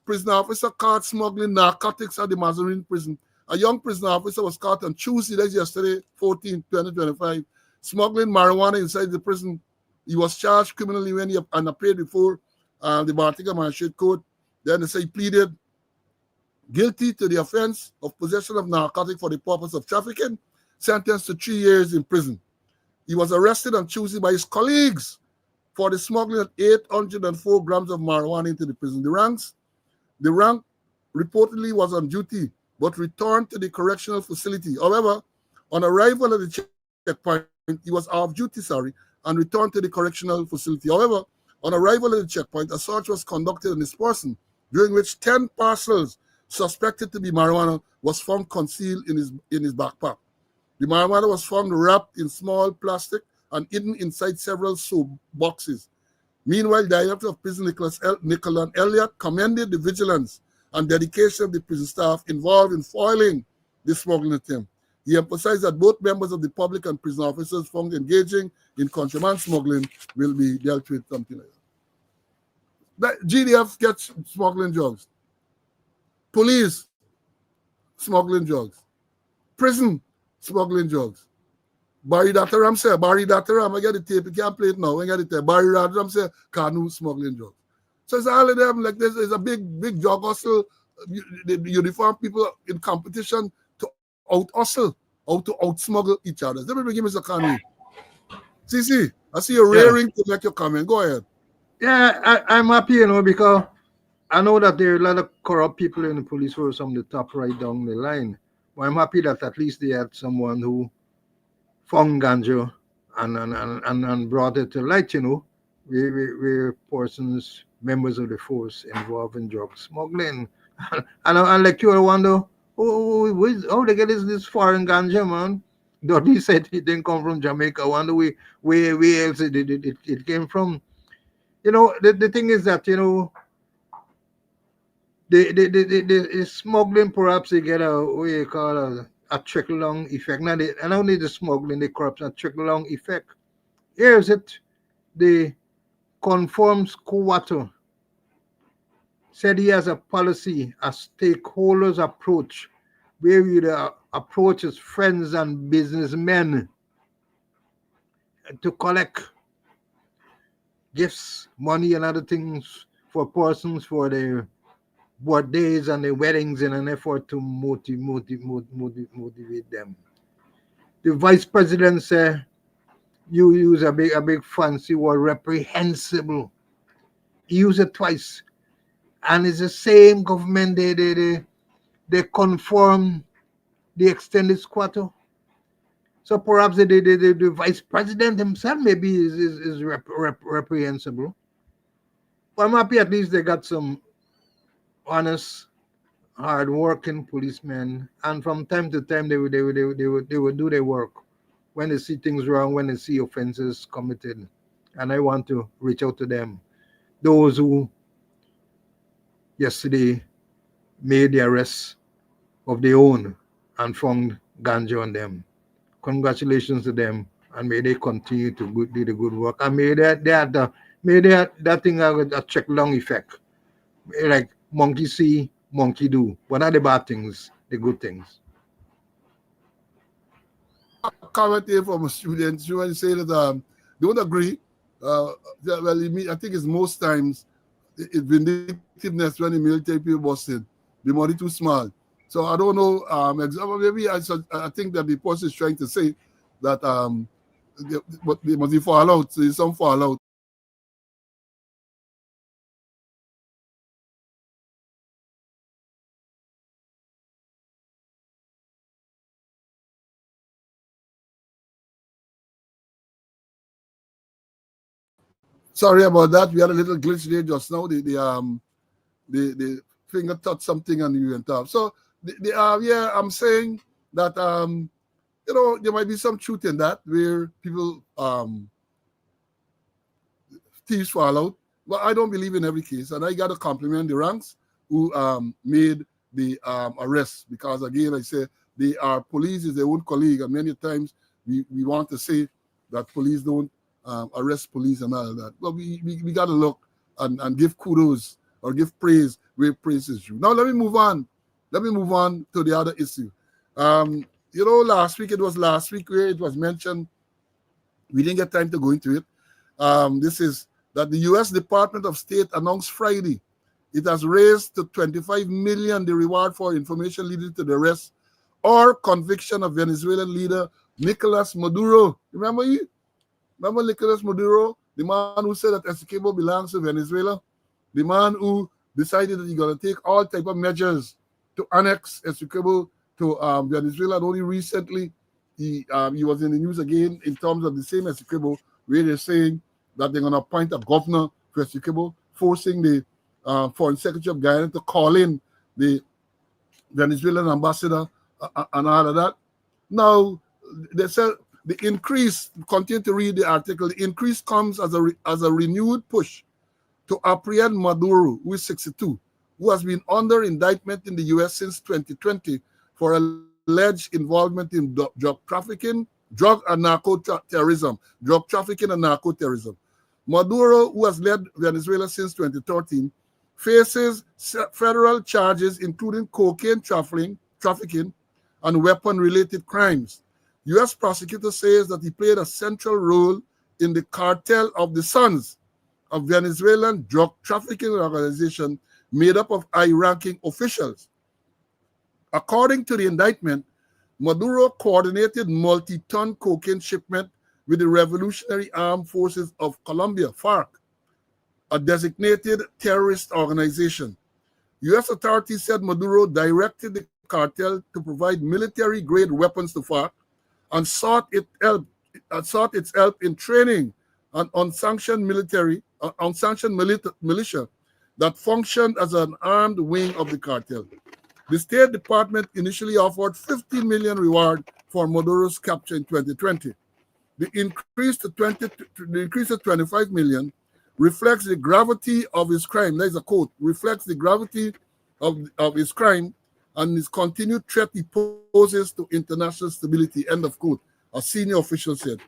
prison officer caught smuggling narcotics at the Mazarine prison. A young prison officer was caught on Tuesday, that's yesterday, 14, 2025, smuggling marijuana inside the prison. He was charged criminally when he appeared before the Bartiga Magistrate Court. Then they say he pleaded guilty to the offense of possession of narcotic for the purpose of trafficking, sentenced to 3 years in prison. He was arrested on Tuesday by his colleagues for the smuggling of 804 grams of marijuana into the prison. The rank reportedly was on duty, but returned to the correctional facility. However, on arrival at the checkpoint, he was off duty, and returned to the correctional facility. However, on arrival at the checkpoint, a search was conducted on his person, during which 10 parcels suspected to be marijuana was found concealed in his backpack. The marijuana was found wrapped in small plastic and hidden inside several soap boxes. Meanwhile, Director of Prison Nicholas Elliott commended the vigilance and dedication of the prison staff involved in foiling the smuggling attempt. He emphasized that both members of the public and prison officers found engaging in contraband smuggling will be dealt with, something like that. GDF gets smuggling drugs. Police, smuggling drugs. Prison, smuggling drugs. Barry Dataram say, I get the tape, you can't play it now, I get it there. Barry Dataram say, Kanu smuggling drugs. So it's all of them, like this is a big drug hustle. The uniform people in competition to out-hustle, to out-smuggle each other. Let me begin, Mr. Conway. CC, I see you raring to make your comment. Go ahead. Yeah, I'm happy, because I know that there are a lot of corrupt people in the police force from the top right down the line. But I'm happy that at least they had someone who found ganja and brought it to light, where persons, members of the force involved in drug smuggling. And like you, I wonder, how they get this foreign ganja, man? Dudley said it didn't come from Jamaica. I wonder where else it came from. The thing is that, the smuggling, perhaps they get a, what you call a trickle-down effect. Not only the smuggling, the corruption, a trickle-down effect. Here is it, the conform squatter said he has a policy, a stakeholders approach, where you approach his friends and businessmen to collect gifts, money, and other things for persons for their birthdays and their weddings in an effort to motivate them. The vice president said, you use a big fancy word, reprehensible. He used it twice. And it's the same government, they conform the extended squatter. So perhaps the vice president himself maybe is reprehensible. But I'm happy at least they got some honest, hard-working policemen, and from time to time they would do their work when they see things wrong, when they see offenses committed. And I want to reach out to them, those who yesterday made the arrest of their own and found ganja on them. Congratulations to them, and may they continue to do the good work, and may that thing have a trickle-down effect, like monkey see, monkey do. What are the bad things? The good things. Comment here from a student. Students say that don't agree. Well, I think it's most times it's vindictiveness when the military people busted. The money too small. So I don't know. Maybe I think that the person is trying to say that but they must be fallout. So there's some fallout. Sorry about that. We had a little glitch there just now. The finger touched something and you went off. So yeah, I'm saying that there might be some truth in that where people thieves fall out. But I don't believe in every case, and I got to compliment the ranks who made the arrest, because again I say they are police is their own colleague, and many times we want to say that police don't arrest police and all of that. But we got to look and give kudos or give praise where praise is due. Now let me move on. Let me move on to the other issue. Last week where it was mentioned, we didn't get time to go into it. This is that the U.S. Department of State announced Friday it has raised to $25 million the reward for information leading to the arrest or conviction of Venezuelan leader Nicolas Maduro. Remember Nicolas Maduro, the man who said that Essequibo belongs to Venezuela, the man who decided that he's going to take all type of measures to annex Essequibo to Venezuela. And only recently he was in the news again in terms of the same Essequibo, where they're saying that they're going to appoint a governor for Essequibo, forcing the Foreign Secretary of Guyana to call in the Venezuelan ambassador and all of that. Now, they said the increase, continue to read the article, the increase comes as a renewed push to apprehend Maduro, who is 62, who has been under indictment in the U.S. since 2020 for alleged involvement in drug trafficking, drug and narco-terrorism. Maduro, who has led Venezuela since 2013, faces federal charges including cocaine trafficking and weapon-related crimes. U.S. prosecutor says that he played a central role in the cartel of the Sons, a Venezuelan drug trafficking organization made up of high-ranking officials. According to the indictment, Maduro coordinated multi-ton cocaine shipment with the Revolutionary Armed Forces of Colombia, FARC, a designated terrorist organization. U.S. authorities said Maduro directed the cartel to provide military-grade weapons to FARC and sought its help in training an unsanctioned militia that functioned as an armed wing of the cartel. The State Department initially offered 50 million reward for Maduro's capture in 2020. The increase to 25 million reflects the gravity of his crime. There's a quote, reflects the gravity of his crime and his continued threat he poses to international stability, end of quote, a senior official said.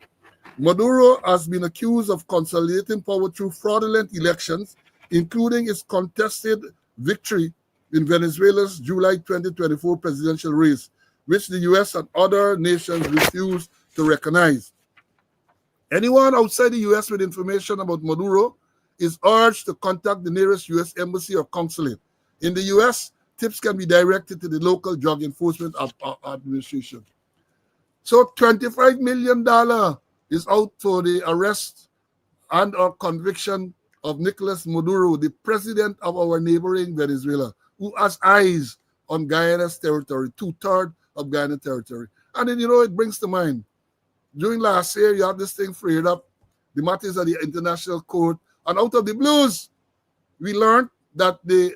Maduro has been accused of consolidating power through fraudulent elections, including its contested victory in Venezuela's July 2024 presidential race, which the US and other nations refused to recognize. Anyone outside the US with information about Maduro is urged to contact the nearest US embassy or consulate. In the US, tips can be directed to the local drug enforcement administration. So $25 million is out for the arrest and or conviction of Nicolas Maduro, the president of our neighboring Venezuela, who has eyes on Guyana's territory, 2/3 of Guyana territory. And then, it brings to mind, during last year, you had this thing freed up, the matters at the International Court, and out of the blues, we learned that the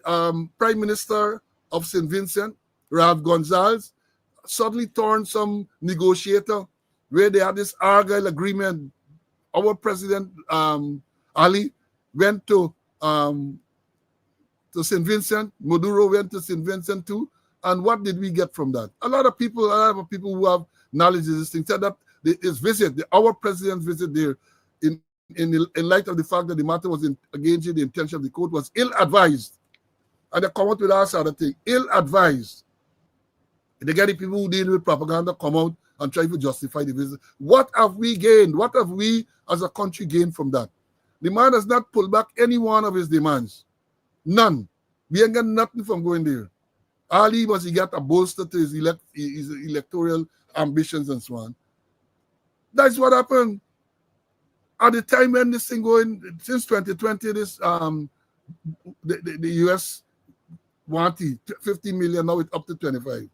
Prime Minister of St. Vincent, Rav Gonzalez, suddenly turned some negotiator where they had this Argyle agreement. Our President Ali went to St. Vincent. Maduro went to St. Vincent too. And what did we get from that? A lot of people who have knowledge of this thing said that our president's visit there, in light of the fact that the matter was engaging the intention of the court, was ill-advised. And they come out with us other thing, ill-advised. They get the people who deal with propaganda come out and try to justify the visit. What have we gained? What have we as a country gained from that? The man has not pulled back any one of his demands. None. We ain't got nothing from going there. All he got a bolster to his electoral ambitions and so on. That's what happened. At the time when this thing going, since 2020, this the US wanted 50 million, now it's up to 25.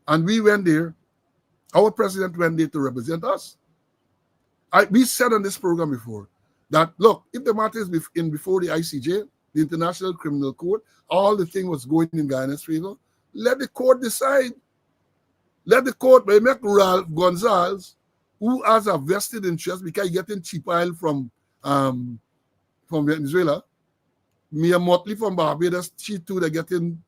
And we went there, our president went there to represent us. We said on this program before that, look, if the matter is before the ICJ, the International Criminal Court, all the thing was going in Guyana's favor, let the court decide. Let the court, by make Ralph Gonzalez, who has a vested interest because he's getting cheap oil from Venezuela, Mia Motley from Barbados, she too, they're getting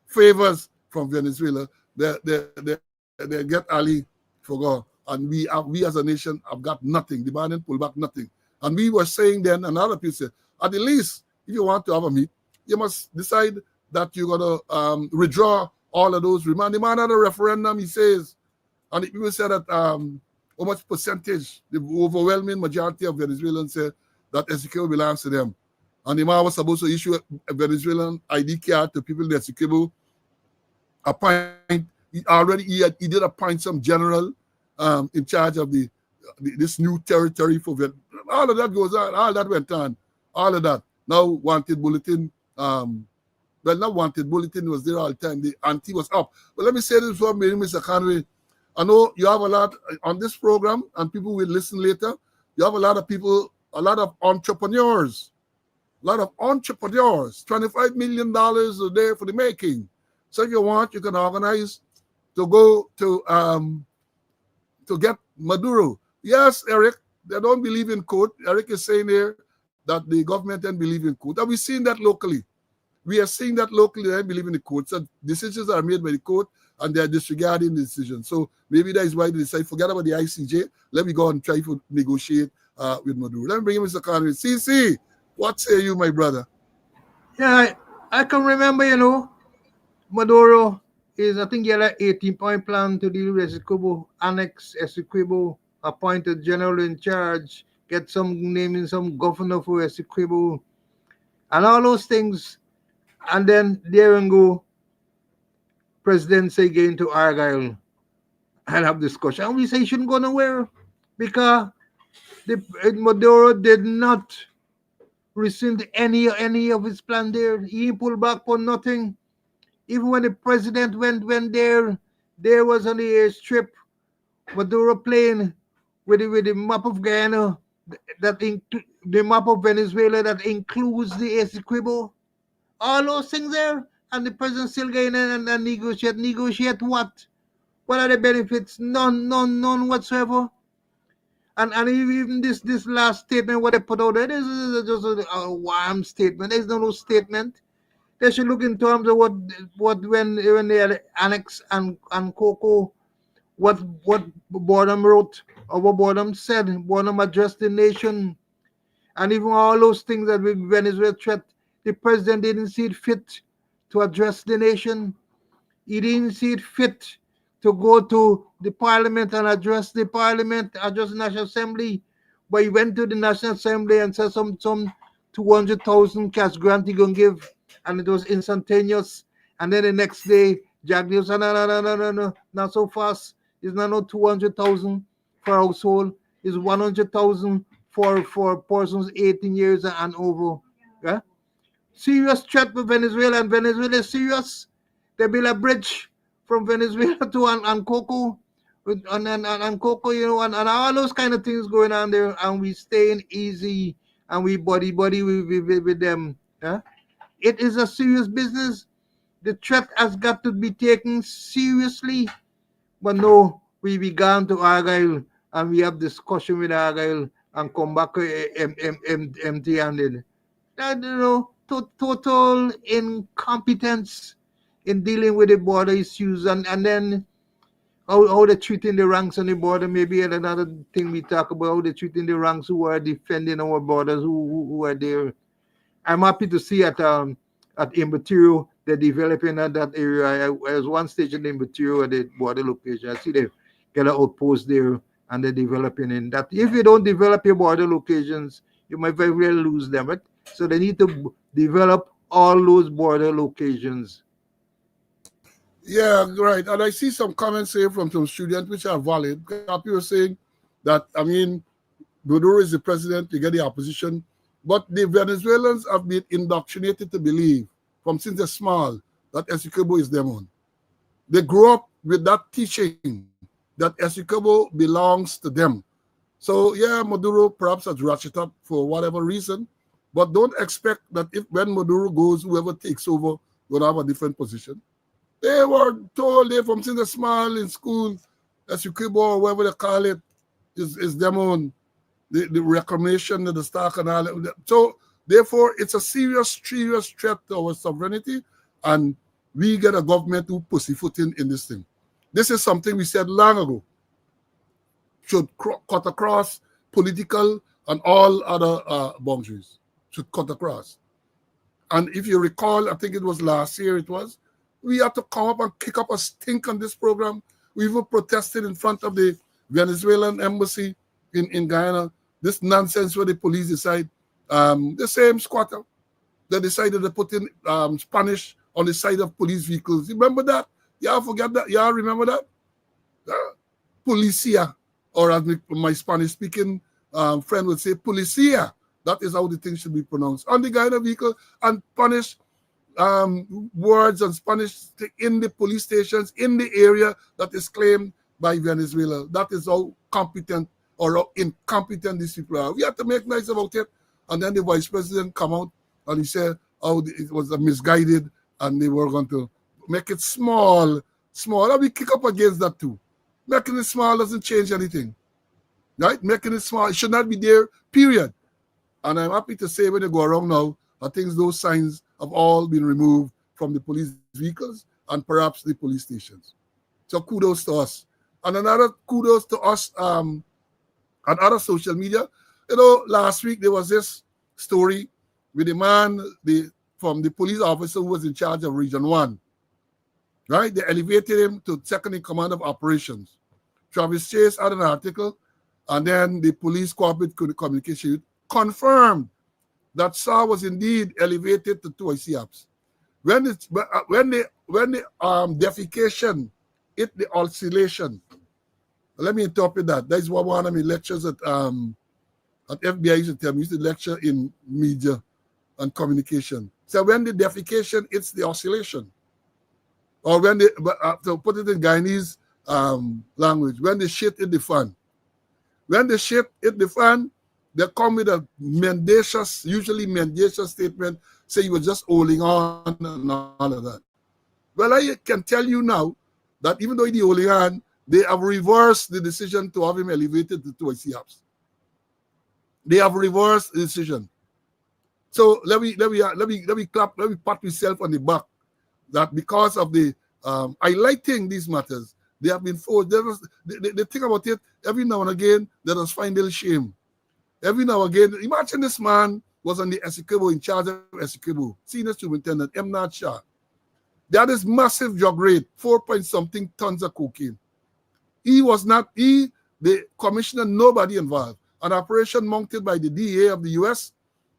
favors from Venezuela. They get Ali for God. And we as a nation have got nothing. The man didn't pull back nothing. And we were saying then, and other people said, at the least, if you want to have a meet, you must decide that you're going to withdraw all of those remands. The man had a referendum, he says, and the people said that how much percentage, the overwhelming majority of Venezuelans said that Essequibo belongs to them. And the man was supposed to issue a Venezuelan ID card to people in Essequibo. He did appoint some general in charge of this new territory for Venezuela. All of that goes on. All that went on. All of that. Now wanted bulletin. Not wanted bulletin was there all the time. The ante was up. But let me say this for me, Mr. Conway. I know you have a lot on this program, and people will listen later. You have a lot of people, a lot of entrepreneurs. $25 million a day for the making. So if you want, you can organize to go to get Maduro. Yes, Eric, they don't believe in court. Eric is saying here that the government doesn't believe in court. And we've seen that locally. We are seeing that locally. They don't believe in the court. So decisions are made by the court, and they're disregarding the decision. So maybe that is why they decide, forget about the ICJ. Let me go and try to negotiate with Maduro. Let me bring in Mr. Conway. CC, what say you, my brother? Yeah, I can remember, Maduro is, I think, he had an 18-point plan to deal with Essequibo, annex Essequibo, appointed general in charge, get some naming some governor for Essequibo, and all those things. And then there and go, President say again to Argyle and have discussion. And we say he shouldn't go nowhere because Maduro did not rescind any of his plan there. He pulled back on nothing. Even when the president went there was on the airstrip, Maduro plane with the map of Guyana, the map of Venezuela that includes the Essequibo, all those things there, and the president still going in and negotiate. Negotiate what? What are the benefits? None whatsoever. And even this last statement, what they put out there, this is just a warm statement. There's no statement. They should look in terms of what when they annex and Coco, what Boredom wrote or what Boredom said. Boredom addressed the nation, and even all those things that with Venezuela threat, the president didn't see it fit to address the nation. He didn't see it fit to go to the parliament and address the parliament, address the National Assembly. But he went to the National Assembly and said some 200,000 cash grant he gonna give, and it was instantaneous. And then the next day, Jack News said, no, not so fast. It's not no 200,000 for household. It's 100,000 for persons 18 years and over. Yeah? Serious threat for Venezuela, and Venezuela is serious. They build a bridge from Venezuela to Coco, and Coco, and all those kind of things going on there, and we staying easy, and we buddy with them. Yeah? It is a serious business. The threat has got to be taken seriously. But no, we began to Argyle, and we have discussion with Argyle and come back empty-handed. Total incompetence in dealing with the border issues, and then how they're treating the ranks on the border. Maybe another thing we talk about, how they're treating the ranks who are defending our borders, who are there. I'm happy to see at Immaterial they're developing at that area. I was one station in Immaterial at the border location. I see they get an outpost there, and they're developing in that. If you don't develop your border locations, you might very well lose them. Right? So they need to develop all those border locations. Yeah, right. And I see some comments here from some students which are valid. People are saying that, Maduro is the president, you get the opposition. But the Venezuelans have been indoctrinated to believe, from since they're small, that Essequibo is them own. They grew up with that teaching that Essequibo belongs to them. So, yeah, Maduro perhaps has ratcheted up for whatever reason, but don't expect that when Maduro goes, whoever takes over will have a different position. They were told from since they're small in school, Essequibo or whatever they call it, is them own. The reclamation of the stock and all that. So, therefore, it's a serious threat to our sovereignty, and we get a government who pussyfooting in this thing. This is something we said long ago. Should cut across political and all other boundaries. Should cut across. And if you recall, I think it was last year we had to come up and kick up a stink on this program. We even protested in front of the Venezuelan embassy in Guyana. This nonsense where the police decide, the same squatter, they decided to put in Spanish on the side of police vehicles. You remember that? Y'all forget that? Y'all remember that? Policia, or as my Spanish-speaking friend would say, policia. That is how the thing should be pronounced. On the Guyana vehicle, and Spanish words and Spanish in the police stations in the area that is claimed by Venezuela. That is how competent or how incompetent these people are. We have to make nice about it. And then the vice president come out and he said, it was a misguided, and they were going to make it small. And we kick up against that too. Making it small doesn't change anything. Right? Making it small, it should not be there, period. And I'm happy to say when you go around now, I think those signs have all been removed from the police vehicles and perhaps the police stations. So kudos to us. And another kudos to us on other social media. Last week there was this story with a man from the police officer who was in charge of Region 1. Right? They elevated him to second in command of operations. Travis Chase had an article, and then the police corporate communication confirmed that Saw was indeed elevated to 2 ICAPs. When the defecation hit the oscillation, let me interpret that. That's what one of my lectures at FBI used to tell me. I used to lecture in media and communication. So when the defecation hits the oscillation, or when they, to put it in Guyanese language, when the shit hit the fan. When the shit hit the fan, they come with a mendacious, usually mendacious statement, say you were just holding on and all of that. Well, I can tell you now that even though he holding on, they have reversed the decision to have him elevated to 2 ICAPs. They have reversed the decision. So let me pat myself on the back that because of the highlighting these matters, they have been forced. They think about it every now and again. Let us find a little shame. Every now and again, imagine this man was on the Essequibo, in charge of Essequibo, senior superintendent M. Nad Shah. That is massive drug rate, 4-point-something tons of cocaine. He was not, the commissioner, nobody involved. An operation mounted by the DEA of the US,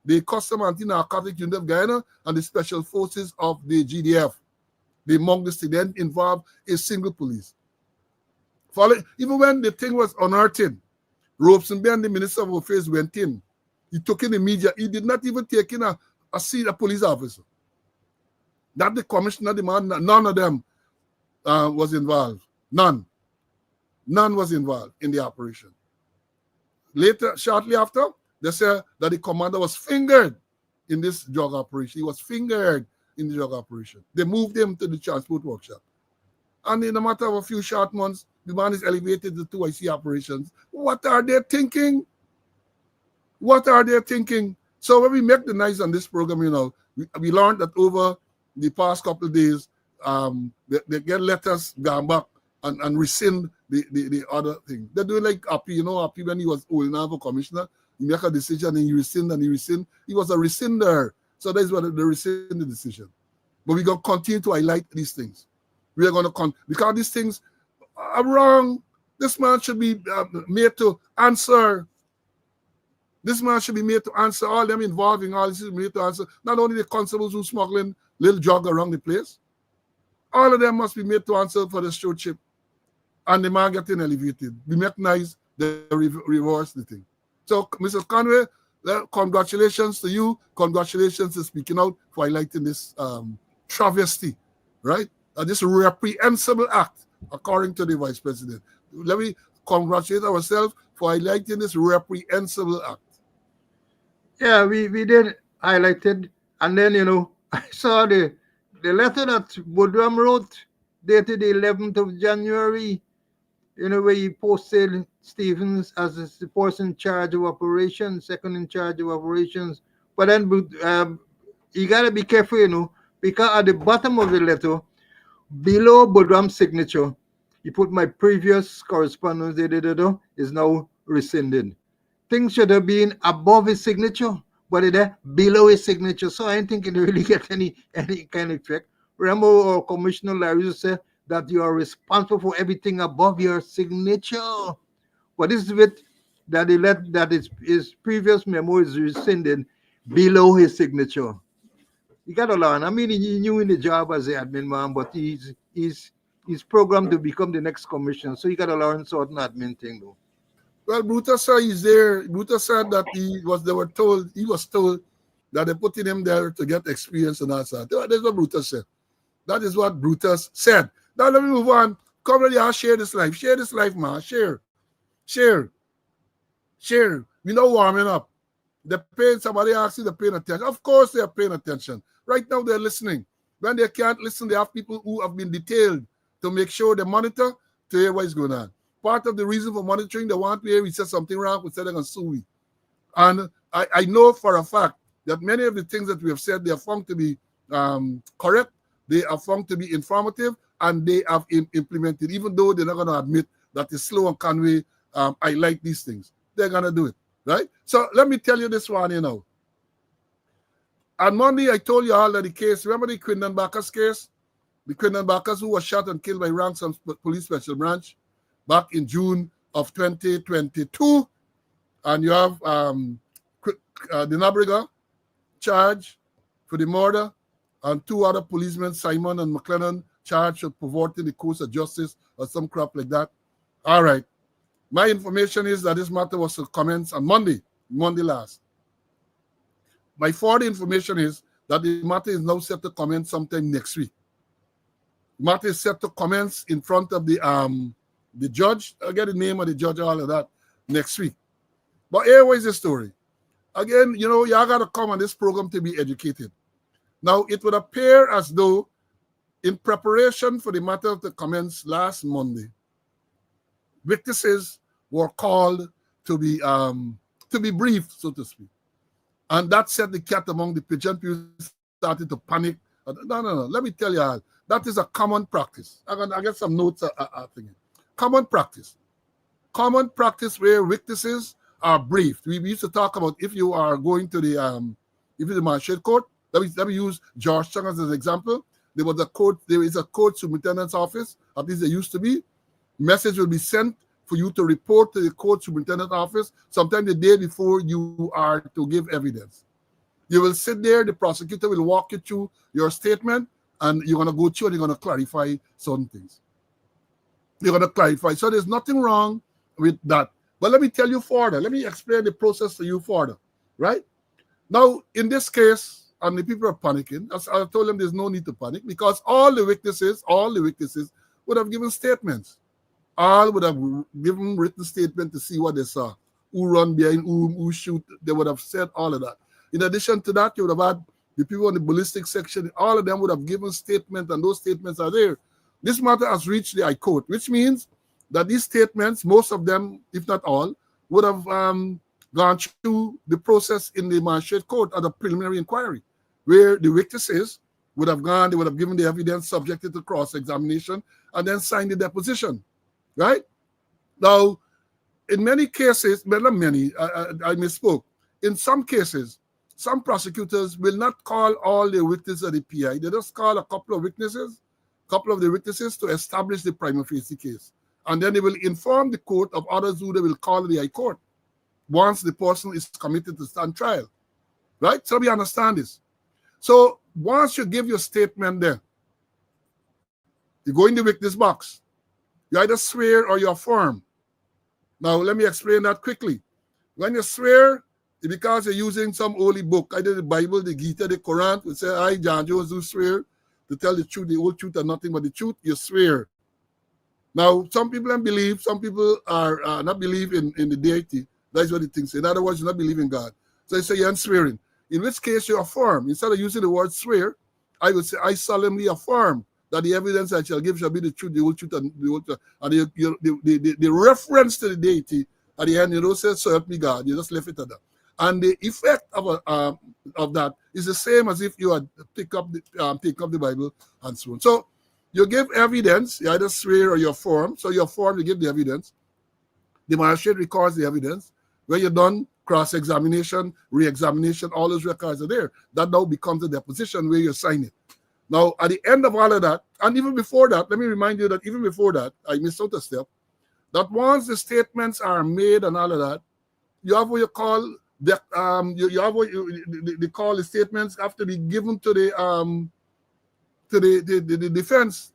the Custom Anti-Narcotic Unit of Guyana, and the Special Forces of the GDF. They mounted this thing, then involved a single police. Even when the thing was unearthed, Robeson Ben, the Minister of Affairs, went in. He took in the media. He did not even take in a police officer. Not the commissioner, the man, none of them was involved. None. None was involved in the operation. Later, shortly after, they said that the commander was fingered in this drug operation. He was fingered in the drug operation. They moved him to the transport workshop. And in a matter of a few short months, the man is elevated to 2 IC operations. What are they thinking? What are they thinking? So when we make the noise on this program, you know, we learned that over the past couple of days, they get letters gone back and rescind the other thing. They're doing like Appy, you know, Appy when he was old enough for commissioner, he make a decision and he rescind and he rescind. He was a rescinder. So that's what they rescind the decision. But we're going to continue to highlight these things. We are going to because these things are wrong. This man should be made to answer. This man should be made to answer. All them involving all this is made to answer. Not only the constables who smuggling little drug around the place. All of them must be made to answer for the stewardship. And the man getting elevated. We make nice, they reverse the thing. So, Mr. Conway, congratulations to you. Congratulations to speaking out for highlighting this travesty, right? This reprehensible act, according to the Vice President. Let me congratulate ourselves for highlighting this reprehensible act. Yeah, we did highlight it. And then, you know, I saw the letter that Budram wrote, dated the 11th of January, you know, where he posted Stevens as the person in charge of operations, second in charge of operations. But then you got to be careful, you know, because at the bottom of the letter, below Budram's signature, he put my previous correspondence is now rescinded. Things should have been above his signature, but it's below his signature. So I don't think it really get any kind of effect. Remember, our Commissioner Larry said that you are responsible for everything above your signature. But this is it that his previous memo is rescinded below his signature. You gotta learn. I mean, he knew in the job as the admin man, but he's programmed to become the next commissioner. So you gotta learn certain admin thing though. Well, Brutus said he's there. Brutus said that he was told that they put him there to get experience and all that. That's what Brutus said. That is what Brutus said. Now let me move on. Come ready, share this life. Share this life, man. Share. We know warming up. They're paying, somebody asks you, they're paying attention. Of course they're paying attention. Right now they're listening. When they can't listen, they have people who have been detailed to make sure they monitor to hear what is going on. Part of the reason for monitoring, they want to hear we said something wrong, we said they're going to sue me. And I know for a fact that many of the things that we have said, they are found to be correct, they are found to be informative, and they have implemented, even though they're not going to admit that it's slow and Conway, I like these things. They're going to do it, right? So let me tell you this one, you know. On Monday, I told you all that the case, remember the Quindan Bacchus case? The Quindan Bacchus who was shot and killed by Ransom Police Special Branch back in June of 2022. And you have the Nabriga charge for the murder and 2 other policemen, Simon and McLennan, charged with perverting the course of justice or some crap like that. All right. My information is that this matter was to commence on Monday last. My further information is that the matter is now set to commence sometime next week. The matter is set to commence in front of the judge. I'll get the name of the judge, all of that next week. But here is the story. Again, you know, y'all got to come on this program to be educated. Now, it would appear as though in preparation for the matter to commence last Monday, witnesses were called to be briefed, so to speak. And that set the cat among the pigeon. People started to panic. No. Let me tell you all, that is a common practice. I get some notes thinking. Common practice. Common practice where witnesses are briefed. We used to talk about if you are going to the magistrate court. Let me use Georgetown as an example. There is a court superintendent's office, at least there used to be. Message will be sent for you to report to the court superintendent office sometime the day before you are to give evidence. You will sit there, the prosecutor will walk you through your statement, and you're going to go through and you're going to clarify some things. You're going to clarify. So there's nothing wrong with that. But let me tell you further. Let me explain the process to you further, right? Now, in this case, and the people are panicking, as I told them there's no need to panic because all the witnesses would have given statements. All would have given written statement to see what they saw. Who run behind who shoot. They would have said all of that. In addition to that, you would have had the people in the ballistic section. All of them would have given statements, and those statements are there. This matter has reached the High Court, which means that these statements, most of them, if not all, would have gone through the process in the magistrate court at a preliminary inquiry, where the witnesses would have gone, they would have given the evidence subjected to cross-examination, and then signed the deposition, right? Now, in many cases, well, not many, I misspoke. In some cases, some prosecutors will not call all the witnesses of the PI. They just call a couple of the witnesses to establish the prima facie case. And then they will inform the court of others who they will call the High Court once the person is committed to stand trial, right? So we understand this. So once you give your statement there, you go in the witness box. You either swear or you affirm. Now, let me explain that quickly. When you swear, because you're using some holy book, either the Bible, the Gita, the Quran, we say, I, John Jones, do swear to tell the truth, the whole truth, and nothing but the truth, you swear. Now, some people don't believe, some people are not believe in the deity. That's what the thing says. In other words, you not believe in God. So they say you're swearing. In which case you affirm. Instead of using the word swear, I would say, I solemnly affirm that the evidence I shall give shall be the truth, the whole truth, and the whole truth. And the reference to the deity at the end, you don't say, so help me God. You just left it at that. And the effect of that is the same as if you had pick up the Bible and so on. So you give evidence, you either swear or you affirm. So you affirm, you give the evidence. The magistrate records the evidence. When you're done, cross-examination, re-examination, all those records are there. That now becomes a deposition where you sign it. Now, at the end of all of that, and even before that, let me remind you that even before that, I missed out a step, that once the statements are made and all of that, you have what you call the you have what they call the statements have to be given to the defense.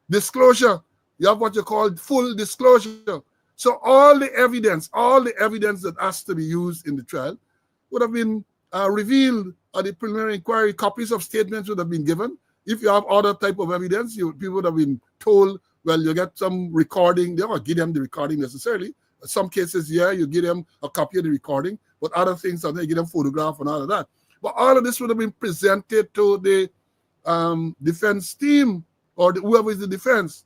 Disclosure. You have what you call full disclosure. So all the evidence that has to be used in the trial would have been revealed at the preliminary inquiry. Copies of statements would have been given. If you have other type of evidence, people would have been told, well, you get some recording. They don't give them the recording necessarily. In some cases, yeah, you give them a copy of the recording, but other things, they give them photograph and all of that. But all of this would have been presented to the defense team or whoever is the defense.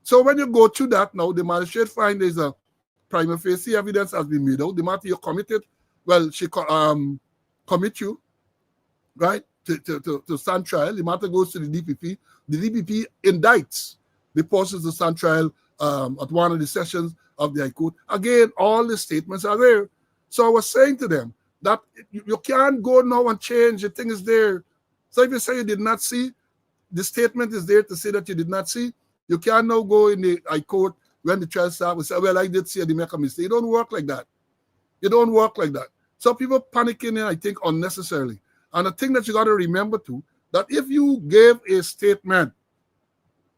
So when you go through that now, the magistrate finds there's a prima facie evidence has been made out. The matter you're committed, well, she commit you, right, to stand trial. The matter goes to the DPP. The DPP indicts the persons to stand trial at one of the sessions of the High Court. Again, all the statements are there. So I was saying to them that you can't go now and change. The thing is there. So if you say you did not see, the statement is there to say that you did not see. You can't now go in the High Court when the trial starts and say, well, I did see, I did make a mistake. It don't work like that. It don't work like that. So people panicking, I think, unnecessarily. And the thing that you got to remember too, that if you gave a statement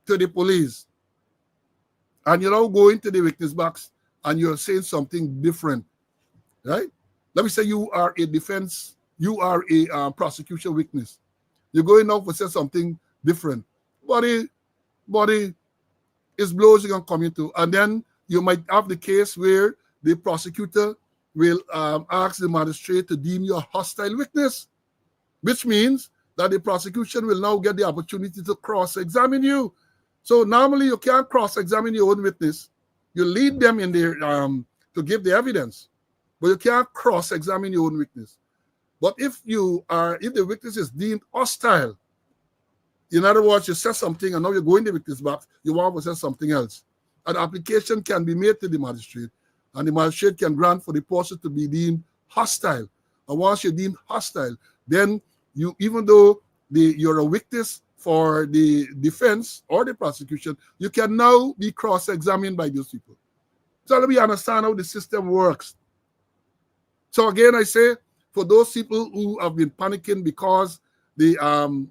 to the police and you now go into the witness box and you're saying something different, right? Let me say you are a defense, you are a prosecution witness. You're going out to say something different. But everybody is blushing and coming to. And then you might have the case where the prosecutor will ask the magistrate to deem you a hostile witness, which means that the prosecution will now get the opportunity to cross-examine you. So normally you can't cross-examine your own witness. You lead them in there to give the evidence, but you can't cross-examine your own witness. But if the witness is deemed hostile, in other words, you said something and now you go in the witness box, you want to say something else. An application can be made to the magistrate, and the magistrate can grant for the person to be deemed hostile. And once you're deemed hostile, then you, even though you're a witness for the defense or the prosecution, you can now be cross-examined by those people. So let me understand how the system works. So again, I say, for those people who have been panicking because the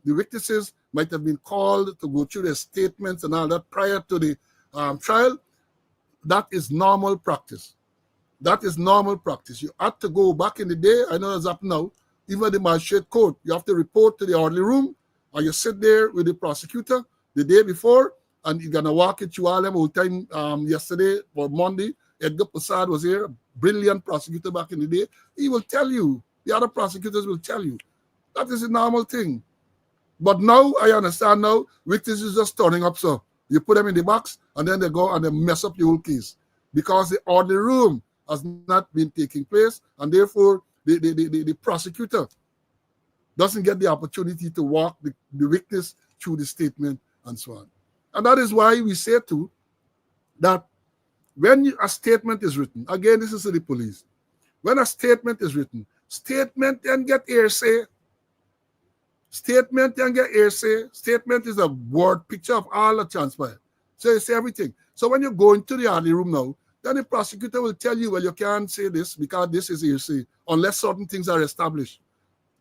witnesses might have been called to go through their statements and all that prior to the trial, that is normal practice. That is normal practice. You have to go back in the day. I know it's up now. Even the magistrate court, you have to report to the orderly room, or you sit there with the prosecutor the day before, and you're gonna walk it through all them whole time. Yesterday or Monday, Edgar Prasad was here, a brilliant prosecutor back in the day. He will tell you. The other prosecutors will tell you. That is a normal thing. But now I understand now, witnesses just turning up, so you put them in the box and then they go and they mess up your whole case because the orderly room has not been taking place, and therefore the prosecutor doesn't get the opportunity to walk the witness through the statement and so on. And that is why we say too that when a statement is written, again, this is to the police, when a statement is written, statement can get hearsay. Statement can get hearsay. Statement is a word picture of all that transpired. So you say everything. So when you go into the orderly room now, then the prosecutor will tell you, well, you can't say this because this is hearsay, unless certain things are established.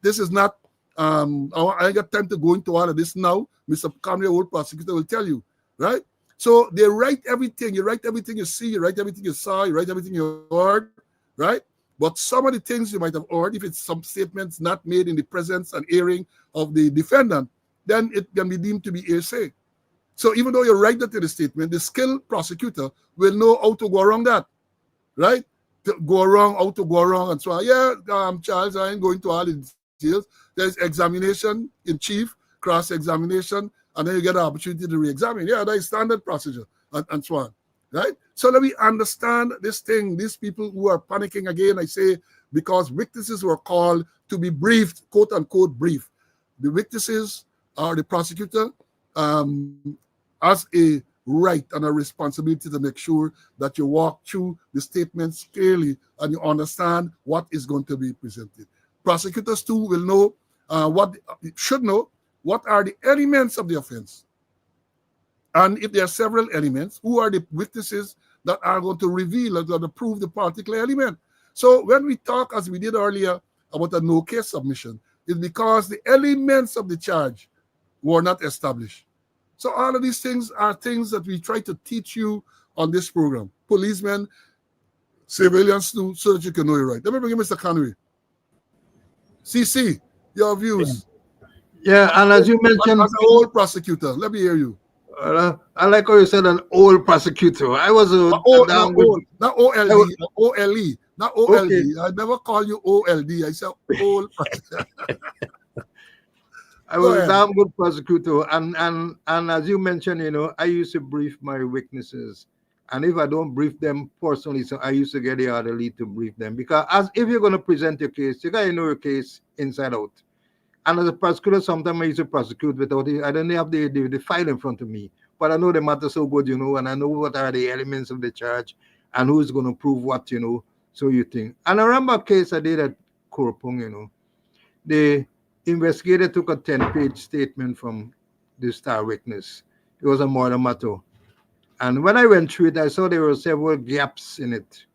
This is not, I ain't got time to go into all of this now. Mr. Conway, old prosecutor, will tell you, right? So they write everything. You write everything you see, you write everything you saw, you write everything you heard, right? But some of the things you might have heard, if it's some statements not made in the presence and hearing of the defendant, then it can be deemed to be hearsay. So even though you write that in the statement, the skilled prosecutor will know how to go around that, right? To go around, how to go around, and so on. Yeah, Charles, I ain't going to all the details. There's examination in chief, cross-examination, and then you get an opportunity to re-examine. Yeah, that is standard procedure, and so on, right? So let me understand this thing. These people who are panicking, again, I say, because witnesses were called to be briefed, quote unquote, brief. The witnesses or the prosecutor has a right and a responsibility to make sure that you walk through the statements clearly and you understand what is going to be presented. Prosecutors too will know should know what are the elements of the offense. And if there are several elements, who are the witnesses that are going to reveal or going to prove the particular element? So when we talk, as we did earlier, about a no-case submission, it's because the elements of the charge were not established. So all of these things are things that we try to teach you on this program. Policemen, civilians too, so that you can know it right. Let me bring in Mr. Conway. CC, your views. Yeah, and as you mentioned, as an old prosecutor, let me hear you. I like how you said an old prosecutor. I was not OLD, not OLE, not OLD. Okay. I never call you OLD. I said old prosecutor. I was a damn good prosecutor, and as you mentioned, I used to brief my witnesses, and if I don't brief them personally, so I used to get the other lead to brief them, because if you're going to present your case, you got to know your case inside out. And as a prosecutor, sometimes I used to prosecute without it. I don't have the file in front of me, but I know the matter so good, and I know what are the elements of the charge and who's going to prove what, so you think. And I remember a case I did at Kurpung, the investigator took a 10-page statement from the star witness. It was a murder matter. And when I went through it, I saw there were several gaps in it.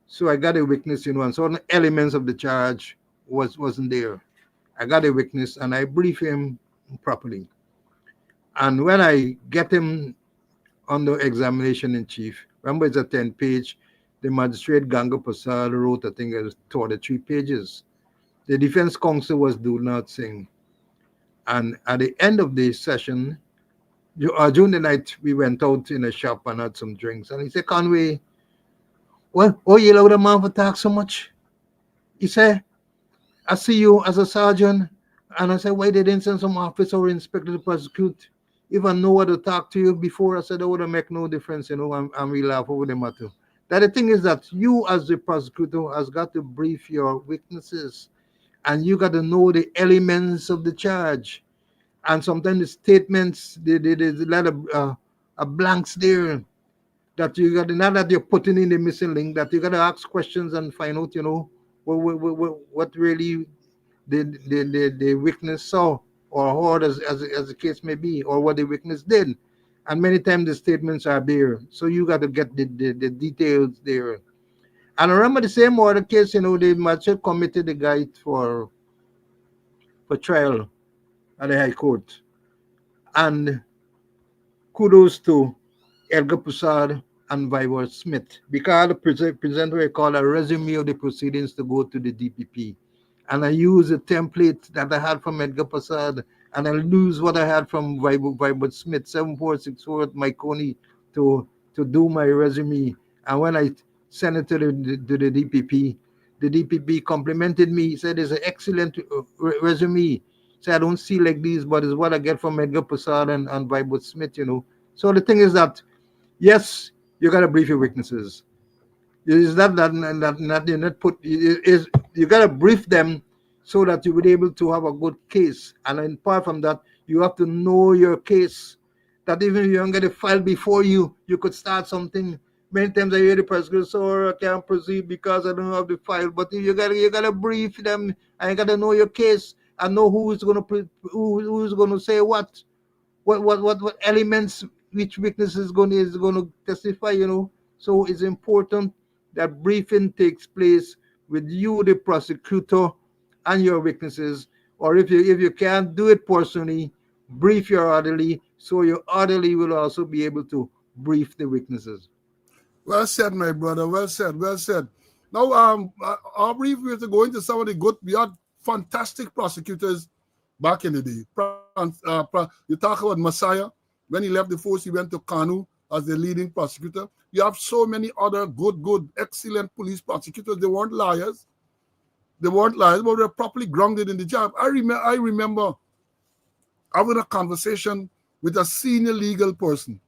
So I got a witness, and certain elements of the charge wasn't there. I got a witness and I brief him properly. And when I get him on the examination in chief, remember it's a 10-page, the magistrate Ganga Prasad wrote, I think it was 23 pages. The defense counsel was do not sing. And at the end of the session, June the night, we went out in a shop and had some drinks. And he said, Conway, well, oh, you allow the man for talk so much? He said, I see you as a sergeant. And I said, why they didn't send some officer or inspector to prosecute? If I know what to talk to you before, I said, that would make no difference, and we laugh over the matter. That the thing is that you as the prosecutor has got to brief your witnesses, and you got to know the elements of the charge. And sometimes the statements, there's a lot of blanks there that you got, not that you're putting in the missing link, that you got to ask questions and find out, what really the witness saw, or heard, as the case may be, or what the witness did. And many times the statements are there. So you got to get the details there. And I remember the same other case, they might have committed the guy for trial at the High Court. And kudos to Edgar Prasad and Vibert Smith, because I present what I call a resume of the proceedings to go to the DPP. And I use a template that I had from Edgar Prasad, and I lose what I had from Vibert Smith, 7464 at Myconi, to do my resume. And when I sent it to the DPP complimented me. He said, it's an excellent resume. So I don't see like these, but it's what I get from Edgar Prasad and Vibert Smith, So the thing is that, yes, you got to brief your witnesses. It's not you got to brief them so that you will be able to have a good case. And apart from that, you have to know your case. That even if you don't get a file before you could start something. Many times I hear the prosecutor, sorry, I can't proceed because I don't have the file. But you gotta brief them, and you gotta know your case and know who's gonna say what elements, which witness is gonna testify. So it's important that briefing takes place with you, the prosecutor, and your witnesses. Or if you can't do it personally, brief your orderly, so your orderly will also be able to brief the witnesses. Well said, my brother. Well said. Well said. Now, I'll brief you to go into some of the good, we had fantastic prosecutors back in the day. You talk about Messiah. When he left the force, he went to Kanu as the leading prosecutor. You have so many other good, excellent police prosecutors. They weren't liars. They were properly grounded in the job. I remember having a conversation with a senior legal person.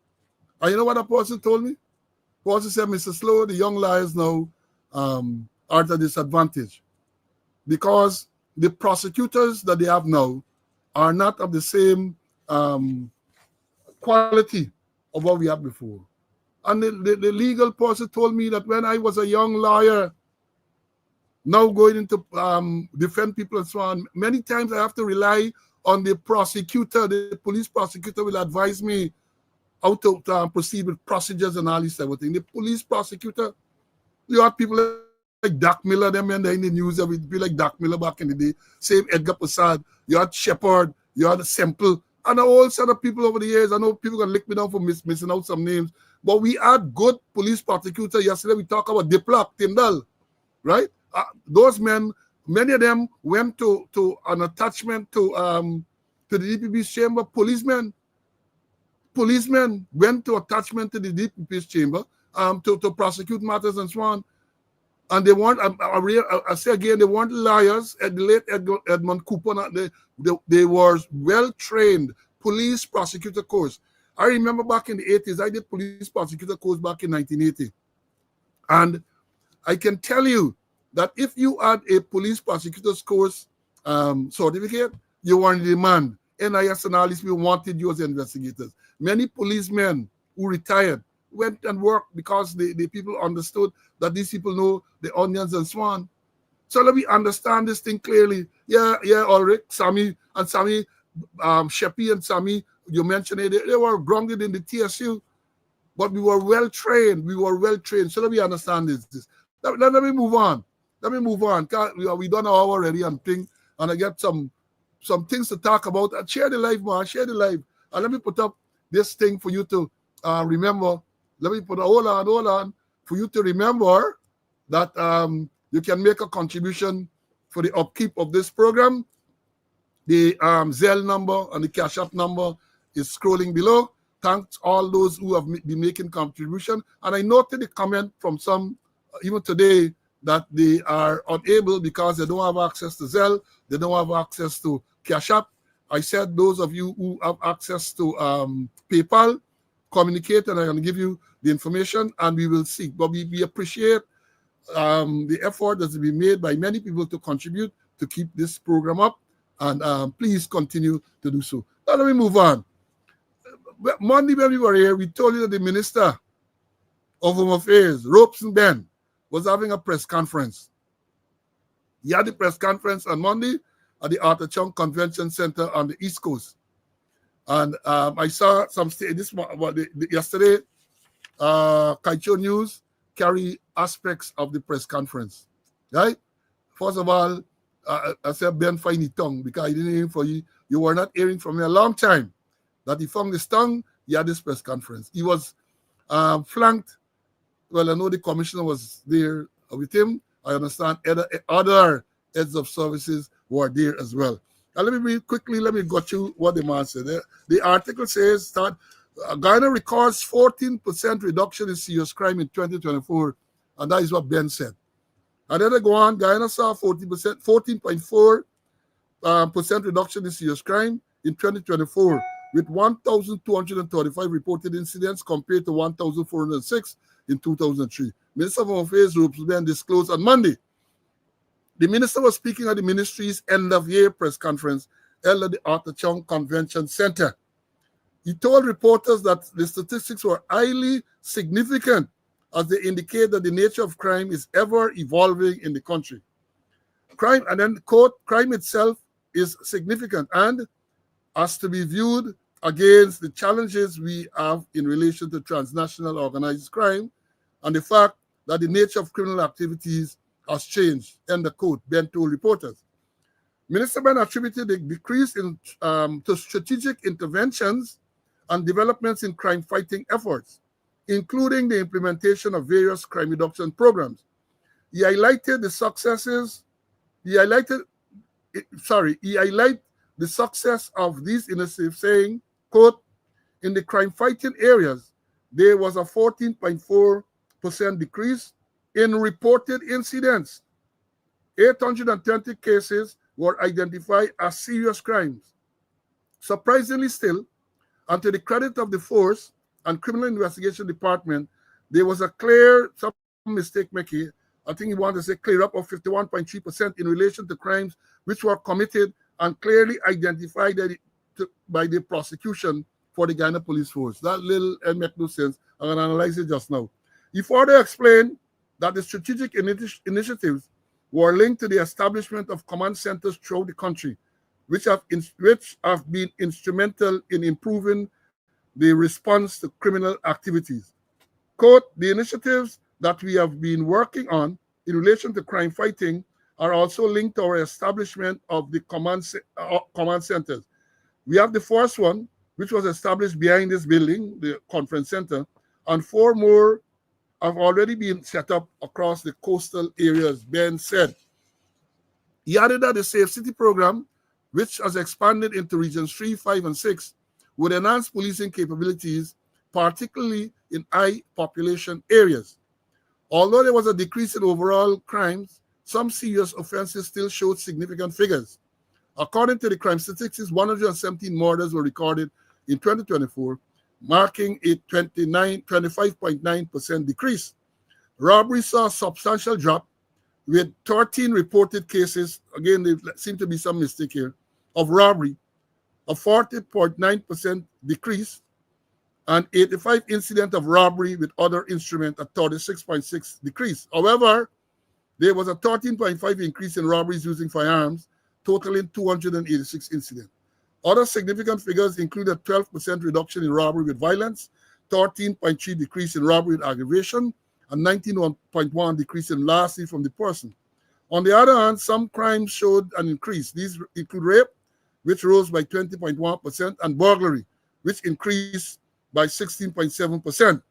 And you know what that person told me? The person said, Mr. Slow, the young liars now are at a disadvantage because the prosecutors that they have now are not of the same quality of what we had before. And the legal person told me that when I was a young lawyer, now going into defend people and so on, many times I have to rely on the prosecutor. The police prosecutor will advise me how to proceed with procedures and all this type of thing. The police prosecutor, you have people like Doc Miller, them and in the news, that would be like Doc Miller back in the day. Same Edgar Prasad, you had Shepard, you had Semple, and a whole set of people over the years. I know people can lick me down for missing out some names, but we had good police prosecutor. Yesterday we talked about Diplock, Tyndall, right? Those men, many of them went to an attachment to the DPP's chamber. Policemen went to attachment to the DPP's chamber to prosecute matters and so on. And they weren't, I say again, they weren't liars. At the late Edmund Cooper, they were well-trained police prosecutor course. I remember back in the 80s, I did police prosecutor course back in 1980. And I can tell you that if you had a police prosecutor's course certificate, you were in demand. NIS and all these people wanted you as investigators. Many policemen who retired went and worked because the people understood that these people know the onions and so on. So let me understand this thing clearly. Yeah, Ulrich, Sammy, Sheppy and Sammy, you mentioned it, they were grounded in the TSU, but we were well trained. So let me understand this. Let me move on. We done our already and thing, and I get some things to talk about. Share the life, man. Share the life. And let me put up this thing for you to remember. Let me put hold on, for you to remember that you can make a contribution for the upkeep of this program. The Zelle number and the Cash App number is scrolling below. Thanks all those who have been making contribution. And I noted the comment from some, even today, that they are unable because they don't have access to Zelle, they don't have access to Cash App. I said those of you who have access to PayPal, communicate and I can give you the information and we will see. But we appreciate the effort that's been made by many people to contribute to keep this program up, and please continue to do so. Now let me move on. Monday when we were here, we told you that the Minister of Home Affairs, Robeson Ben, was having a press conference. He had the press conference on Monday at the Arthur Chung Convention Center on the East Coast. And I saw some yesterday, Kaicho News carry aspects of the press conference. Right? First of all, I said Ben find the tongue because I didn't hear for you. You were not hearing from me a long time. That he found his tongue, he had this press conference. He was flanked. Well, I know the commissioner was there with him. I understand other heads of services were there as well. Now, let me go to what the man said. The article says that Ghana records 14% reduction in serious crime in 2024, and that is what Ben said. And then they go on, Ghana saw 14% reduction in serious crime in 2024, with 1,235 reported incidents compared to 1,406 in 2003. Minister of Home Affairs Robeson disclosed on Monday. The minister was speaking at the ministry's end-of-year press conference held at the Arthur Chung Convention Center. He told reporters that the statistics were highly significant as they indicate that the nature of crime is ever evolving in the country. Crime, and then quote, crime itself is significant and has to be viewed against the challenges we have in relation to transnational organized crime and the fact that the nature of criminal activities has changed, end of quote, Ben told reporters. Minister Ben attributed the decrease in to strategic interventions and developments in crime-fighting efforts, including the implementation of various crime reduction programs. He highlighted the successes. He highlighted the success of these initiatives, saying, quote, in the crime-fighting areas, there was a 14.4% decrease in reported incidents. 820 cases were identified as serious crimes. Surprisingly still, and to the credit of the force and criminal investigation department, there was a clear, some mistake making, I think you want to say clear up of 51.3% in relation to crimes which were committed and clearly identified by the prosecution for the Ghana Police Force. That little make no sense. I'm going to analyze it just now. He further explained that the strategic initiatives were linked to the establishment of command centers throughout the country, which have been instrumental in improving the response to criminal activities. Quote, the initiatives that we have been working on in relation to crime fighting are also linked to our establishment of the command centers. We have the first one, which was established behind this building, the conference center, and 4 more have already been set up across the coastal areas, Ben said. He added that the Safe City program, which has expanded into regions 3, 5, and 6, would enhance policing capabilities, particularly in high population areas. Although there was a decrease in overall crimes, some serious offenses still showed significant figures. According to the crime statistics, 117 murders were recorded in 2024, marking a 25.9% decrease. Robbery saw a substantial drop with 13 reported cases. Again, there seemed to be some mistake here, of robbery, a 40.9% decrease, and 85 incidents of robbery with other instruments, a 36.6% decrease. However, there was a 13.5% increase in robberies using firearms, totaling 286 incidents. Other significant figures include a 12% reduction in robbery with violence, 13.3% decrease in robbery with aggravation, and 19.1% decrease in larceny from the person. On the other hand, some crimes showed an increase. These include rape, which rose by 20.1%, and burglary, which increased by 16.7%.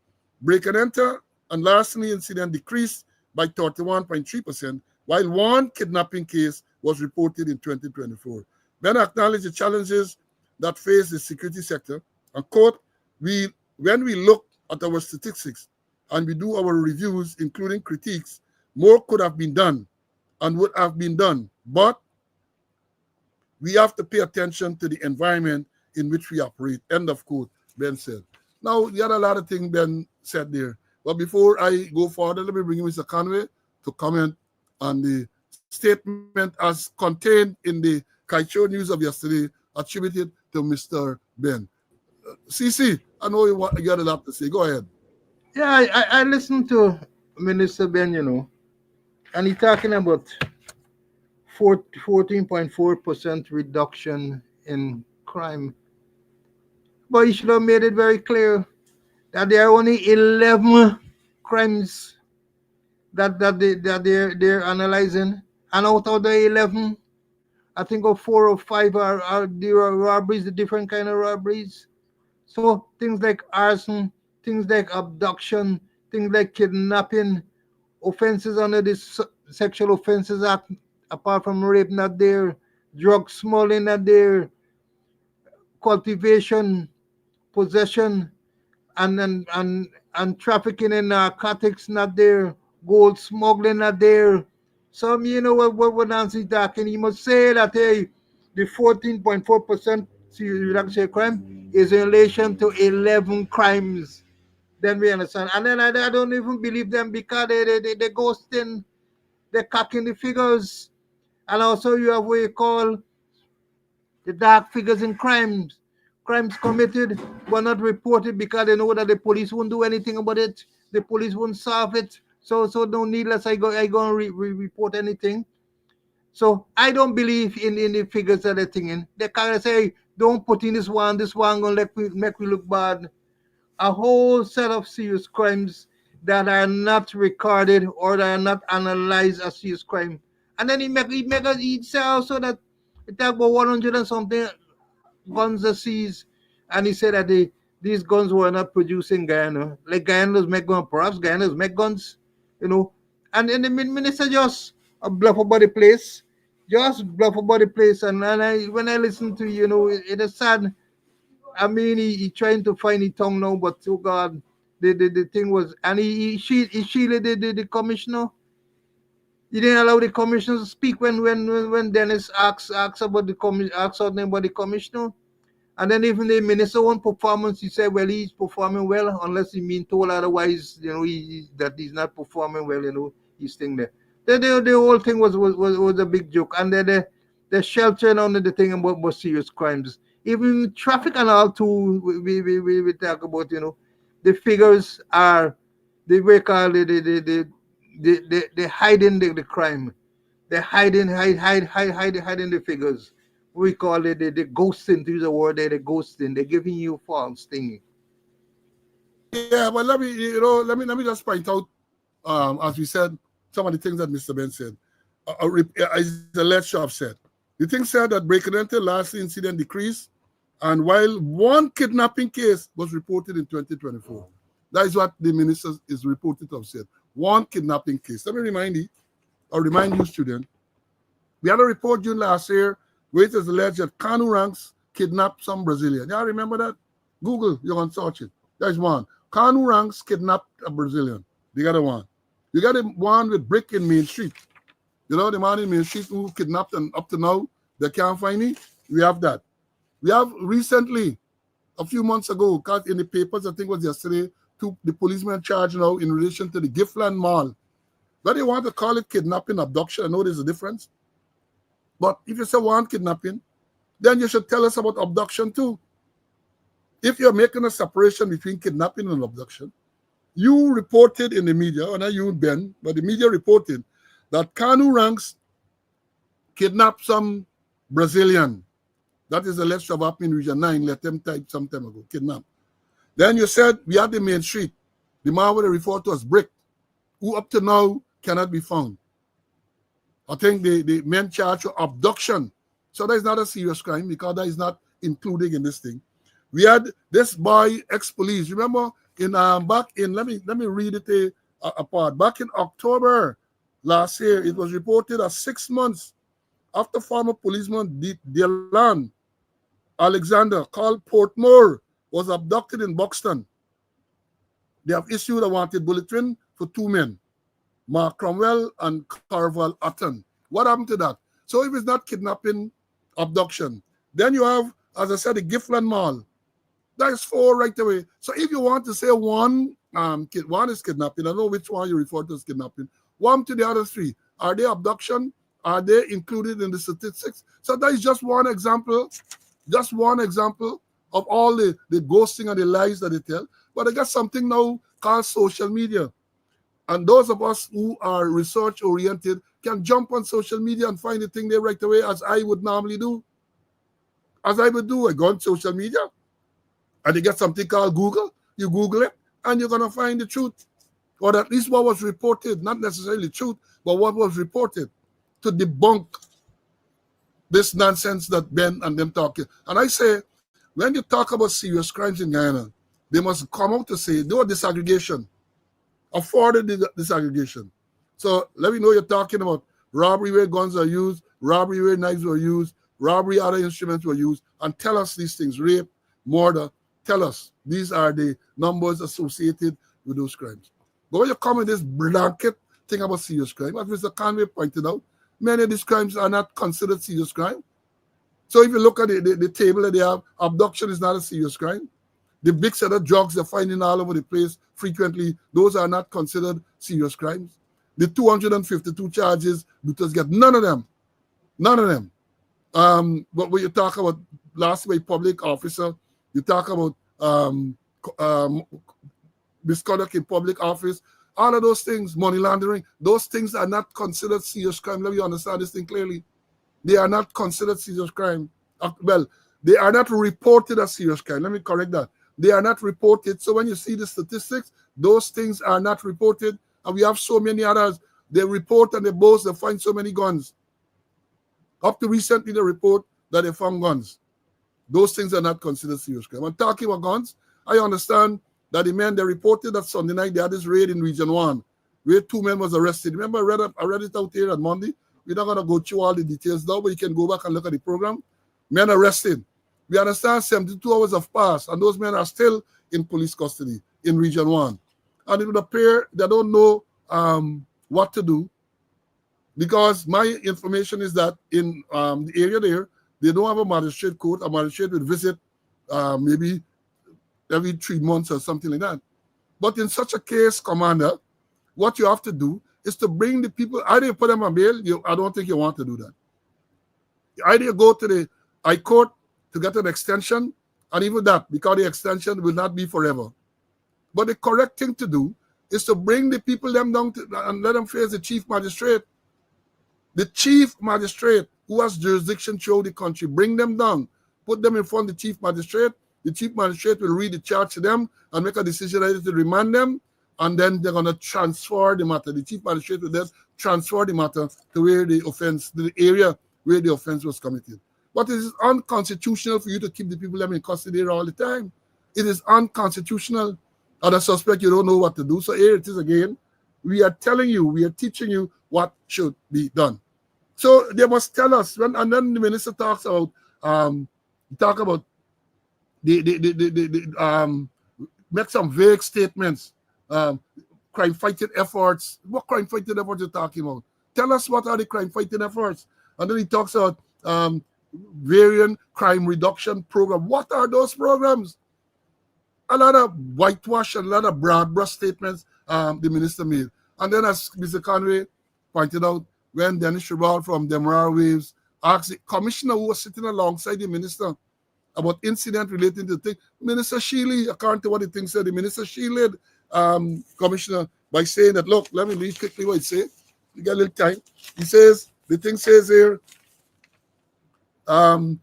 Break and enter and larceny incident decreased by 31.3%, while 1 kidnapping case was reported in 2024. Ben acknowledged the challenges that face the security sector And quote, when we look at our statistics and we do our reviews, including critiques, more could have been done and would have been done. But we have to pay attention to the environment in which we operate. End of quote, Ben said. Now, you had a lot of things Ben said there. But before I go further, let me bring in Mr. Conway to comment on the statement as contained in the Kaicho news of yesterday attributed to Mr. Ben. CC, I know you got a lot to say. Go ahead. Yeah, I listened to Minister Ben, and he's talking about 14.4% reduction in crime. But he should have made it very clear that there are only 11 crimes that they're analyzing, and out of the 11, I think of 4 or 5 are robberies, the different kind of robberies. So things like arson, things like abduction, things like kidnapping, offenses under this Sexual Offences Act, apart from rape, not there, drug smuggling, not there, cultivation, possession, and trafficking in narcotics, not there, gold smuggling, not there. So what Nancy talking, he must say that, hey, the 14.4% reduction crime is in relation to 11 crimes. Then we understand. And then I don't even believe them because they ghosting, they're cocking the figures. And also you have what you call the dark figures in crimes. Crimes committed were not reported because they know that the police won't do anything about it. The police won't solve it. So no needless I go and report anything. So I don't believe in the figures that they're thinking. They kind of say, don't put in this one gonna make we look bad. A whole set of serious crimes that are not recorded or that are not analyzed as serious crime. And then he say also that it talk about 100 and something guns are seized, and he said that these guns were not producing Guyana. Like Guyana's make guns, perhaps Guyana's make guns, And the minister just bluff about the place, And when I listen to it is sad. I mean, he trying to find his tongue now, but oh God, the thing was, and he shielded the commissioner. He didn't allow the commissioner to speak when Dennis asked about the commissioner. And then even the minister on performance, he said, well, he's performing well, unless he mean told otherwise, that he's not performing well, he's thing there. The whole thing was a big joke. And then the sheltering under the thing about serious crimes. Even traffic and all too, we talk about, the figures are, they call the hiding the crime. They're hiding the figures. We call it the ghosting, to use the word there, the ghosting. They're giving you false thing. Yeah, but let me just point out, as we said, some of the things that Mr. Ben said. As the late shop said, the thing said that breaking into last incident decreased, and while one kidnapping case was reported in 2024, that is what the minister is reported to have said. One kidnapping case. Let me remind you, student, we had a report June last year where it is alleged that Kanu Ranks kidnapped some Brazilian. Y'all remember that? Google, you can search it. There's one. Kanu Ranks kidnapped a Brazilian. The other one. You got the one with Brick in Main Street. The man in Main Street who kidnapped, and up to now, they can't find him. We have that. We have recently, a few months ago, caught in the papers, I think it was yesterday, the policeman charged now in relation to the Giftland Mall. But they want to call it kidnapping, abduction. I know there's a difference. But if you say one kidnapping, then you should tell us about abduction too. If you're making a separation between kidnapping and abduction, you reported in the media, or not you, Ben, but the media reported that Kanu Ranks kidnapped some Brazilian. That is the left of up in Region 9, let them type some time ago, kidnap. Then you said we had the Main Street, the man where they refer to as Brick, who up to now cannot be found. I think the men charged with abduction. So that is not a serious crime because that is not included in this thing. We had this boy, ex-police. Remember, back in let me read it apart. Back in October last year, it was reported that 6 months after former policeman Dylan Alexander called Portmore was abducted in Buxton. They have issued a wanted bulletin for 2 men, Mark Cromwell and Carval Utton. What happened to that? So if it's not kidnapping, abduction, then you have, as I said, the Giftland Mall. That is 4 right away. So if you want to say one is kidnapping, I don't know which one you refer to as kidnapping. One to the other 3. Are they abduction? Are they included in the statistics? So that is just one example of all the ghosting and the lies that they tell. But I got something now called social media. And those of us who are research-oriented can jump on social media and find the thing there right away, as I would normally do. I go on social media, and you get something called Google. You Google it, and you're going to find the truth. Or at least what was reported, not necessarily truth, but what was reported to debunk this nonsense that Ben and them talking. And I say, when you talk about serious crimes in Guyana, they must come out to say, do a disaggregation, afforded disaggregation. So let me know you're talking about robbery where guns are used, robbery where knives were used, robbery other instruments were used, and tell us these things, rape, murder, tell us. These are the numbers associated with those crimes. But when you come with this blanket thing about serious crime, as Mr. Conway pointed out, many of these crimes are not considered serious crime. So if you look at the table that they have, abduction is not a serious crime. The big set of drugs they're finding all over the place frequently, those are not considered serious crimes. The 252 charges, Luthers get none of them. None of them. But when you talk about last way public officer, you talk about misconduct in public office, all of those things, money laundering, those things are not considered serious crime. Let me understand this thing clearly. They are not considered serious crime. Well, they are not reported as serious crime. Let me correct that. They are not reported. So when you see the statistics, those things are not reported. And we have so many others. They report and they boast, they find so many guns. Up to recently, they report that they found guns. Those things are not considered serious crime. I'm talking about guns. I understand that the men, they reported that Sunday night they had this raid in Region 1, where 2 men was arrested. Remember, I read it out here on Monday. We're not going to go through all the details now, but you can go back and look at the program. Men arrested. We understand 72 hours have passed, and those men are still in police custody in Region 1. And it would appear they don't know what to do, because my information is that in the area there, they don't have a magistrate court. A magistrate will visit maybe every 3 months or something like that. But in such a case, Commander, what you have to do is to bring the people, either you put them on bail, I don't think you want to do that. Either you go to the High Court to get an extension, and even that, because the extension will not be forever. But the correct thing to do is to bring the people them down and let them face the chief magistrate. The chief magistrate who has jurisdiction throughout the country, bring them down, put them in front of the chief magistrate. The chief magistrate will read the charge to them and make a decision either to remand them, and then they're going to transfer the matter. The chief magistrate will then transfer the matter to where the offense, the area where the offense was committed. But it is unconstitutional for you to keep the people them in custody there all the time. It is unconstitutional. And I suspect you don't know what to do. So here it is again. We are telling you, we are teaching you what should be done. So they must tell us. And then the minister talks about, make some vague statements. Crime fighting efforts. What crime fighting efforts are you talking about? Tell us what are the crime fighting efforts. And then he talks about variant crime reduction program. What are those programs? A lot of whitewash and a lot of broad brush statements the minister made. And then as Mr. Conway pointed out, when Dennis Shribal from Demerara Waves asked the commissioner who was sitting alongside the minister about incident relating to the thing, Minister Shealy, according to what the thing said, the minister shielded commissioner by saying that, look, let me read quickly what it says. You get a little time. He says, the thing says here, the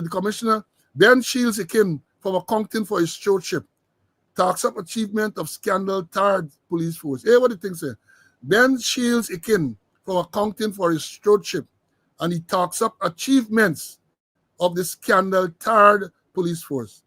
commissioner then shields Akin from accounting for his stewardship. Talks up achievement of scandal-tarred police force. Hear what the thing says. Ben shields Akin from accounting for his stewardship, and he talks up achievements of the scandal-tarred police force.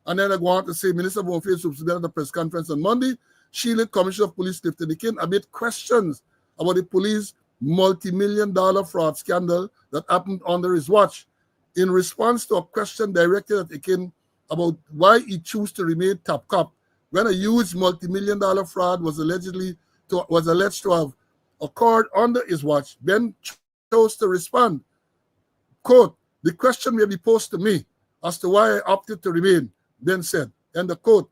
And then I go on to say, Minister of Home Affairs substituted at the press conference on Monday, shielded Commissioner of Police Clifton Akin amid questions about the police multi-million-dollar fraud scandal that happened under his watch. In response to a question directed at Akin, about why he chose to remain top cop when a huge multi-million-dollar fraud was alleged to have occurred under his watch. Ben chose to respond, quote, "The question may be posed to me as to why I opted to remain," Ben said, end the quote.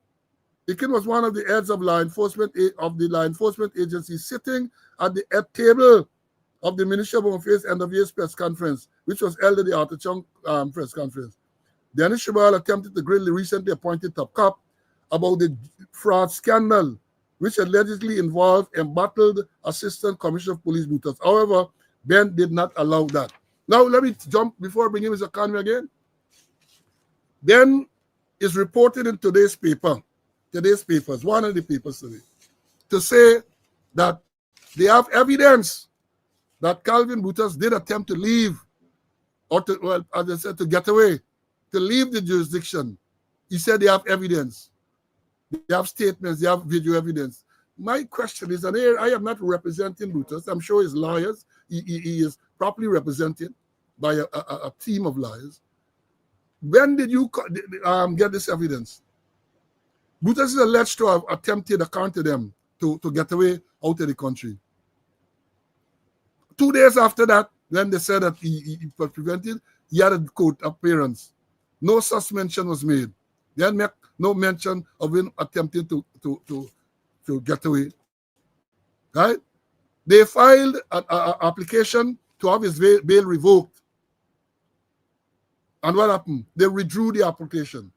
Ikin was one of the heads of law enforcement agency sitting at the head table of the Ministry of Home Affairs end of year press conference, which was held at the Arthur Chung press conference. Dennis Shabal attempted to grill the recently appointed top cop about the fraud scandal, which allegedly involved embattled Assistant Commissioner of Police Butas. However, Ben did not allow that. Now, let me jump before bringing Mr. Conway again. Ben is reported in today's papers, one of the papers today, to say that they have evidence that Calvin Butas did attempt to leave, or to, well, as I said, to get away, to leave the jurisdiction. He said they have evidence. They have statements, they have video evidence. My question is, and here I am not representing Butas. I'm sure his lawyers, he is properly represented by a team of lawyers. When did you get this evidence? Butas is alleged to have attempted, according to them, to get away out of the country. 2 days after that, when they said that he was prevented, he had a court appearance. No such mention was made. They had no mention of him attempting to get away. Right? They filed an application to have his bail revoked. And what happened? They withdrew the application.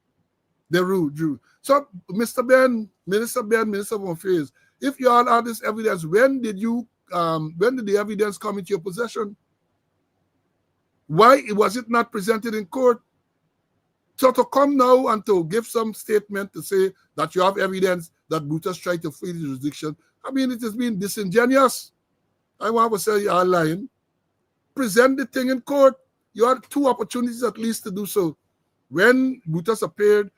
They withdrew. So, Mr. Ben, Minister of Home Affairs, if you all have this evidence, when did the evidence come into your possession? Why was it not presented in court? So to come now and to give some statement to say that you have evidence that Butas tried to flee the jurisdiction, I mean, it has been disingenuous. I want to say you are lying. Present the thing in court. You had 2 opportunities at least to do so. When Butas appeared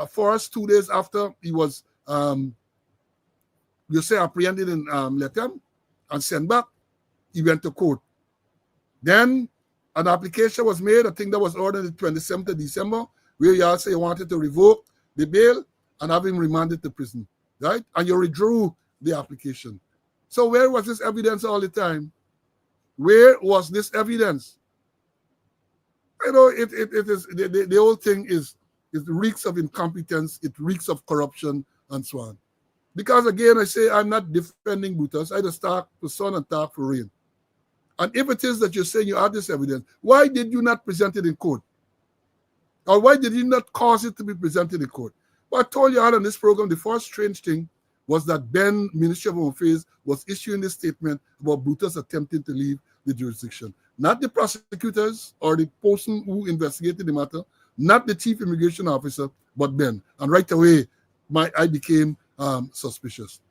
for us 2 days after he was, apprehended in Letem and sent back, he went to court. Then an application was made, I think that was ordered the 27th of December, where you all say you wanted to revoke the bail and have him remanded to prison, right? And you withdrew the application. So where was this evidence all the time? Where was this evidence? You know, it is the whole thing is it reeks of incompetence, it reeks of corruption, and so on. Because again, I say I'm not defending Butas. I just talk for sun and talk for rain. And if it is that you're saying you have this evidence, why did you not present it in court? Or why did you not cause it to be presented in court? Well, I told you all on this program, the first strange thing was that Ben, Ministry of Home Affairs, was issuing this statement about Butas attempting to leave the jurisdiction. Not the prosecutors or the person who investigated the matter, not the chief immigration officer, but Ben. And right away, I became suspicious.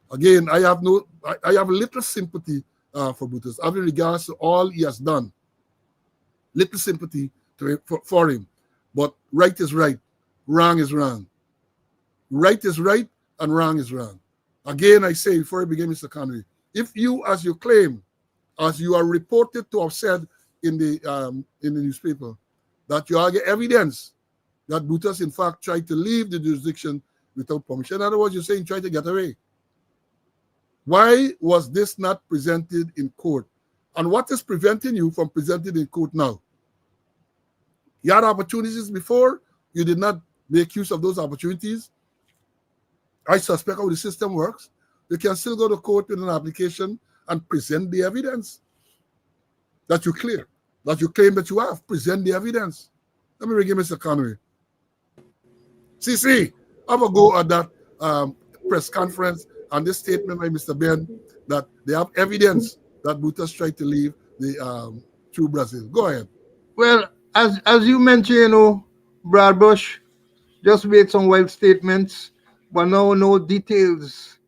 Again, I have little sympathy for Butas, having regards to all he has done. Little sympathy for him. But right is right, wrong is wrong. Right is right, and wrong is wrong. Again, I say before I begin, Mr. Conway, if you, as you claim, as you are reported to have said in the newspaper, that you have evidence that Butas in fact tried to leave the jurisdiction without permission. In other words, you're saying try to get away. Why was this not presented in court? And what is preventing you from presenting in court now? You had opportunities before. You did not make use of those opportunities. I suspect how the system works. You can still go to court with an application and present the evidence that you clear, that you claim that you have. Present the evidence. Let me bring in Mr. Conway. CC, have a go at that press conference and this statement by Mr. Ben that they have evidence that Butas tried to leave through Brazil. Go ahead. Well, as you mentioned, Brad Bush just made some wild statements, but no details.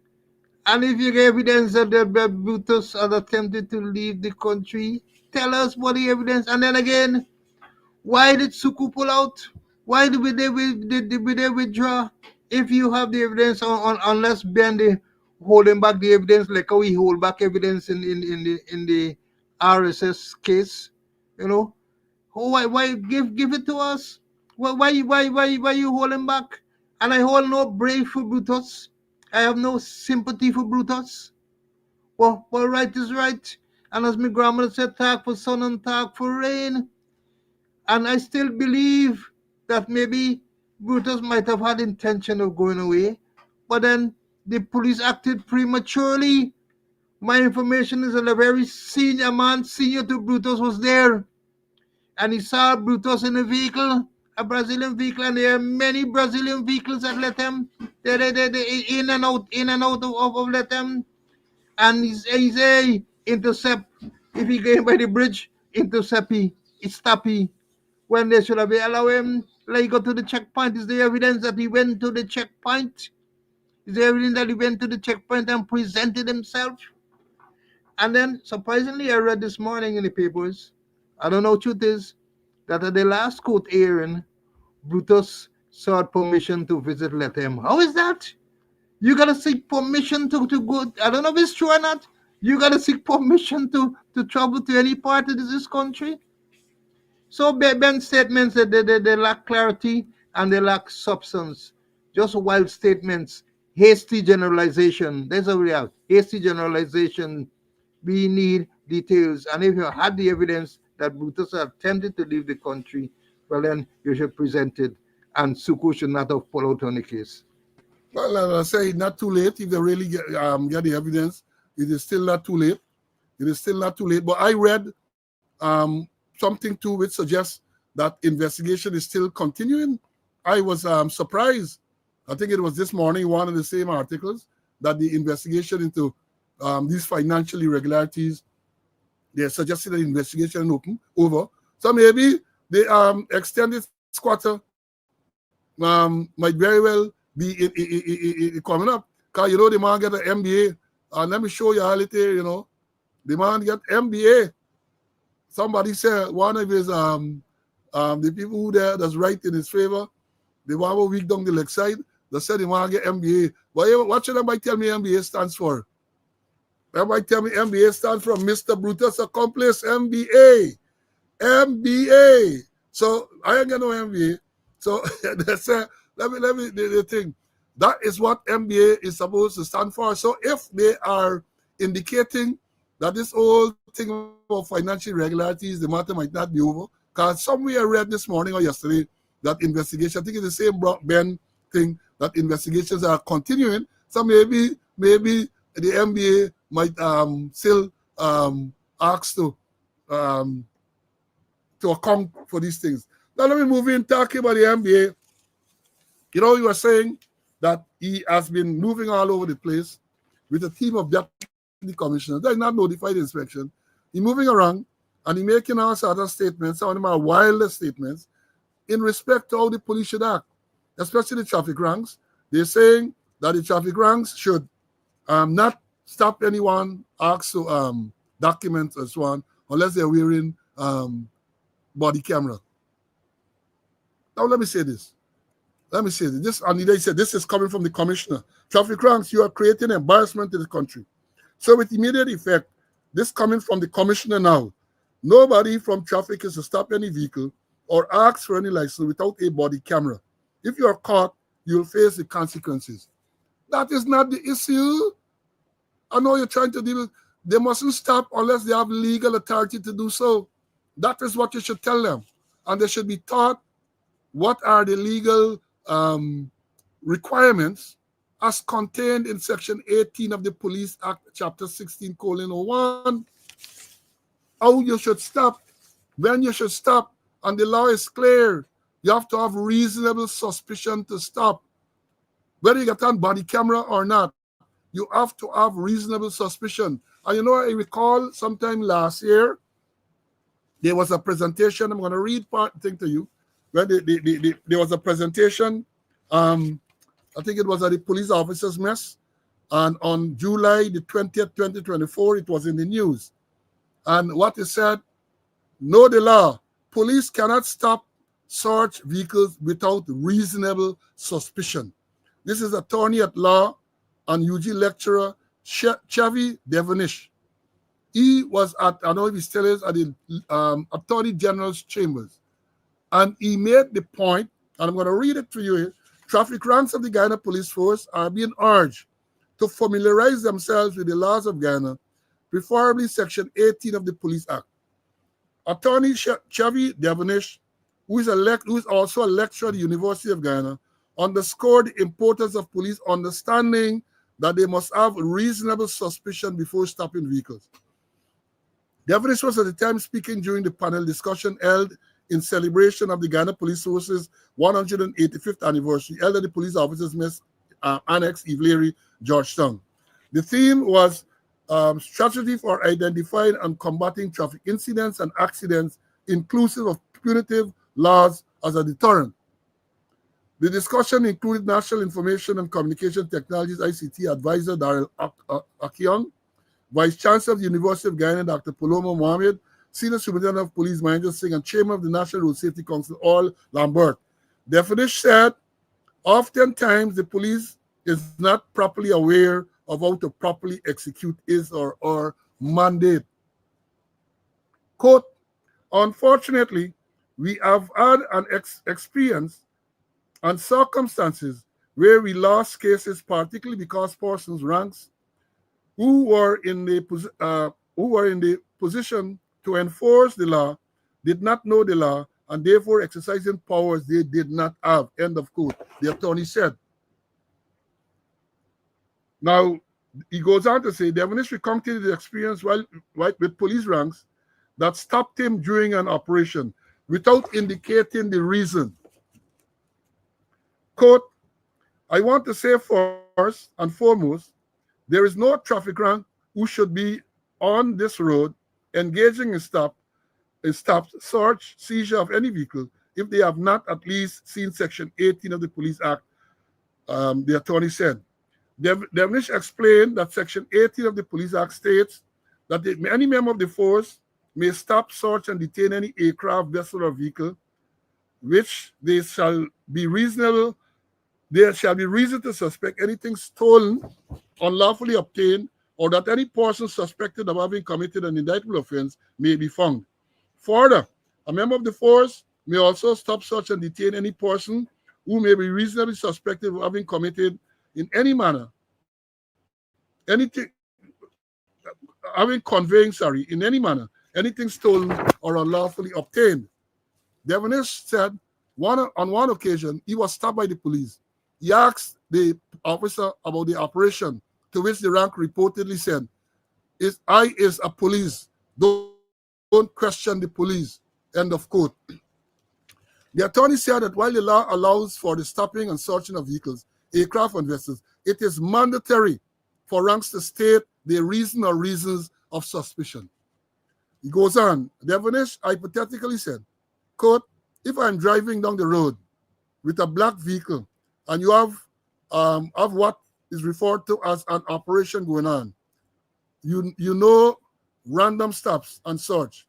And if you get evidence that the Butas had attempted to leave the country, tell us what the evidence. And then again, why did Suku pull out? Why did they withdraw? If you have the evidence, unless Ben they holding back the evidence like how we hold back evidence in the RSS case, why give it to us? Why you holding back? And I hold no brave for Brutus. I have no sympathy for Brutus. Well, right is right. And as my grandmother said, talk for sun and talk for rain. And I still believe that maybe Brutus might have had intention of going away, but then the police acted prematurely. My information is that a very senior man, senior to Brutus, was there, and he saw Brutus in a vehicle, a Brazilian vehicle, and there are many Brazilian vehicles that let him, they in and out of let them, and he's a intercept. If he came by the bridge, intercept he, stop he. When they should have allowed him, like go to the checkpoint. Is there evidence that he went to the checkpoint? Is there evidence that he went to the checkpoint and presented himself? And then, surprisingly, I read this morning in the papers, I don't know what truth is, that at the last court hearing, Brutus sought permission to visit Lethem. How is that? You gotta seek permission to go. I don't know if it's true or not. You gotta seek permission to travel to any part of this country. So Ben's statements that they lack clarity and they lack substance. Just wild statements, hasty generalization. That's what we have. Hasty generalization. We need details. And if you had the evidence that Brutus attempted to leave the country, well then you should present it. And Suku should not have pulled out on the case. Well, I say not too late. If they really get the evidence, it is still not too late. It is still not too late. But I read something too which suggests that investigation is still continuing. I was surprised. I think it was this morning, one of the same articles, that the investigation into these financial irregularities, they suggested an investigation over. So maybe the extended squatter might very well be coming up. Because, the man get an MBA. And let me show you how it is, The man get MBA. Somebody said one of his the people who there that's right in his favor, they want to weak down the leg side. They said they want to get MBA. But what should everybody tell me MBA stands for? Everybody tell me MBA stands for Mr. Brutus Accomplice MBA. MBA. So I ain't got no MBA. So they said, let me the thing. That is what MBA is supposed to stand for. So if they are indicating that this whole thing about financial irregularities, the matter might not be over, because somewhere I read this morning or yesterday that investigation, I think it's the same Ben thing, that investigations are continuing. So maybe the MBA might still ask to account for these things. Now let me move in talking about the MBA. You were saying that he has been moving all over the place with a team of deputy commissioners. They not notified inspection. He's moving around and he's making all sorts of statements, some of them are wildest statements, in respect to how the police should act, especially the traffic ranks. They're saying that the traffic ranks should not stop anyone, ask to document and so on, unless they're wearing body camera. Now let me say this. And they said this is coming from the commissioner. Traffic ranks, you are creating embarrassment in the country. So with immediate effect, this coming from the commissioner now. Nobody from traffic is to stop any vehicle or ask for any license without a body camera. If you are caught, you'll face the consequences. That is not the issue. I know you're trying to deal with. They mustn't stop unless they have legal authority to do so. That is what you should tell them. And they should be taught what are the legal requirements as contained in Section 18 of the Police Act, Chapter 16:01. How you should stop, when you should stop, and the law is clear. You have to have reasonable suspicion to stop. Whether you get on body camera or not, you have to have reasonable suspicion. And I recall sometime last year, there was a presentation. I'm going to read part thing to you. When there was a presentation, I think it was at the police officers' mess, and on July the 20th, 2024, it was in the news. And what it said, know the law. Police cannot stop, search vehicles without reasonable suspicion. This is attorney at law and UG lecturer Chevy Devonish. He was at, I don't know if he still is, at the Attorney General's chambers. And he made the point, and I'm going to read it to you here. Traffic ranks of the Guyana Police Force are being urged to familiarize themselves with the laws of Guyana, preferably Section 18 of the Police Act. Attorney Chevy Devonish, who is also a lecturer at the University of Guyana, underscored the importance of police understanding that they must have reasonable suspicion before stopping vehicles. Devonish was at the time speaking during the panel discussion held in celebration of the Guyana Police Force's 185th anniversary, held at the Police Officers' Mess Annex, Ivlery, Georgetown. The theme was strategy for identifying and combating traffic incidents and accidents, inclusive of punitive laws as a deterrent. The discussion included National Information and Communication Technologies ICT advisor Daryl Akiong, Vice Chancellor of the University of Guyana Dr. Paloma Mohamed, Senior Superintendent of Police Mahendra Singh, and Chairman of the National Road Safety Council, Al Lambert. Devonish said, oftentimes the police is not properly aware of how to properly execute his or her mandate. Quote, unfortunately, we have had an experience and circumstances where we lost cases, particularly because persons ranks who were in the position to enforce the law did not know the law and therefore exercising powers they did not have. End of quote. The attorney said. Now, he goes on to say, Devonish recounted the experience with police ranks that stopped him during an operation without indicating the reason. Quote, I want to say first and foremost, there is no traffic rank who should be on this road engaging in stop, search, seizure of any vehicle if they have not at least seen Section 18 of the Police Act, the attorney said. Devonish explained that Section 18 of the Police Act states that any member of the force may stop, search, and detain any aircraft, vessel, or vehicle, which there shall be reason to suspect anything stolen, unlawfully obtained, or that any person suspected of having committed an indictable offense may be found. Further, a member of the force may also stop, search, and detain any person who may be reasonably suspected of having committed in any manner in any manner, anything stolen or unlawfully obtained. Devonish said on one occasion he was stopped by the police. He asked the officer about the operation, to which the rank reportedly said, I is a police, don't question the police, end of quote. The attorney said that while the law allows for the stopping and searching of vehicles, aircraft, and vessels, it is mandatory for ranks to state the reason or reasons of suspicion. He goes on, Devonish hypothetically said, quote, if I'm driving down the road with a black vehicle and you have what is referred to as an operation going on, you know random stops and search,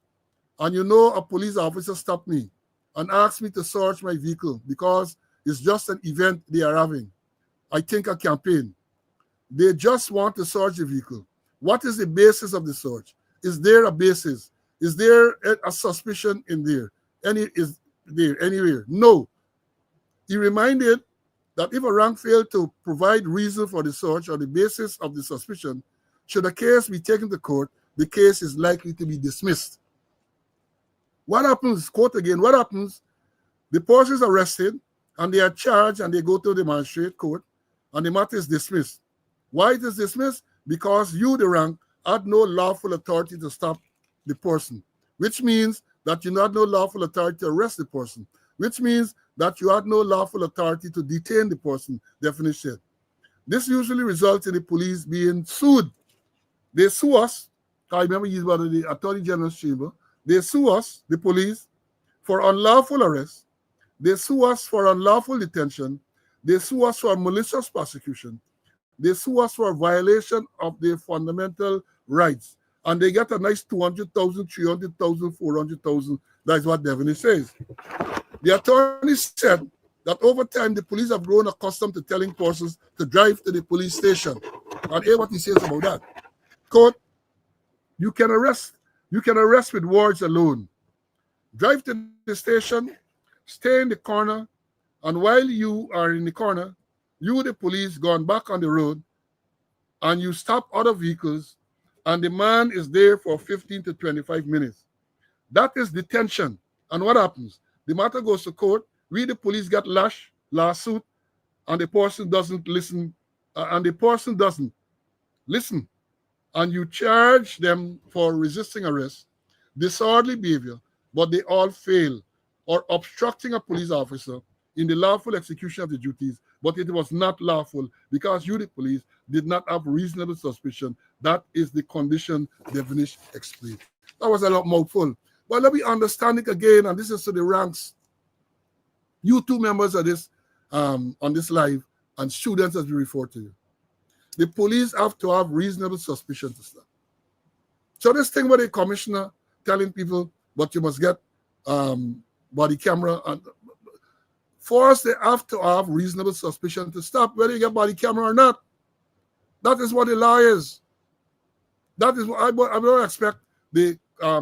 and you know a police officer stopped me and asked me to search my vehicle because it's just an event they are having. I think a campaign. They just want to search the vehicle. What is the basis of the search? Is there a basis? Is there a suspicion in there? Is there anywhere? No. He reminded that if a rank failed to provide reason for the search or the basis of the suspicion, should a case be taken to court, the case is likely to be dismissed. What happens, quote again, what happens? The person is arrested and they are charged and they go to the magistrate court and the matter is dismissed. Why it is dismissed? Because you, the rank, had no lawful authority to stop the person, which means that you had no lawful authority to arrest the person, which means that you had no lawful authority to detain the person, definition. This usually results in the police being sued. They sue us. I remember you were the Attorney General's chamber. They sue us, the police, for unlawful arrest. They sue us for unlawful detention. They sue us for malicious prosecution. They sue us for a violation of their fundamental rights. And they get a nice 200,000, 300,000, 400,000. That's what Devonish says. The attorney said that over time, the police have grown accustomed to telling persons to drive to the police station. And hear what he says about that. Quote, you can arrest with words alone. Drive to the station stay in the corner, and while you are in the corner, you, the police, gone back on the road, and you stop other vehicles, and the man is there for 15 to 25 minutes. That is detention. And what happens? The matter goes to court. We, the police, get lawsuit, and the person doesn't listen, and you charge them for resisting arrest, disorderly behavior, but they all fail, or obstructing a police officer in the lawful execution of the duties, but it was not lawful because you, the police, did not have reasonable suspicion. That is the condition Devonish explained. That was a lot mouthful. But let me understand it again, and this is to the ranks. You two members of this on this live, and students as we refer to you. The police have to have reasonable suspicion to stop. So this thing with the commissioner telling people, but you must get body camera, and for us, they have to have reasonable suspicion to stop, whether you get body camera or not. That is what the law is. That is what I don't expect the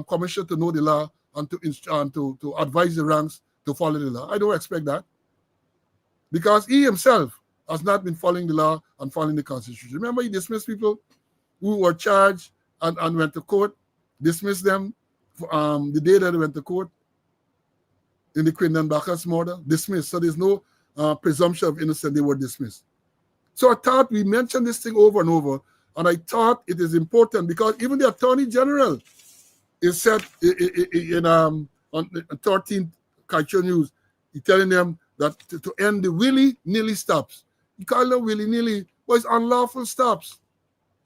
commissioner to know the law and to advise the ranks to follow the law. I don't expect that, because he himself has not been following the law and following the Constitution. Remember, he dismissed people who were charged and went to court, dismissed them the day that they went to court in the Quindan Bacchus murder, dismissed. So there's no presumption of innocence. They were dismissed. So I thought we mentioned this thing over and over, and I thought it is important because even the Attorney General is said on the 13th Culture News, he's telling them that to end the willy-nilly stops. He called them willy-nilly, but it's unlawful stops.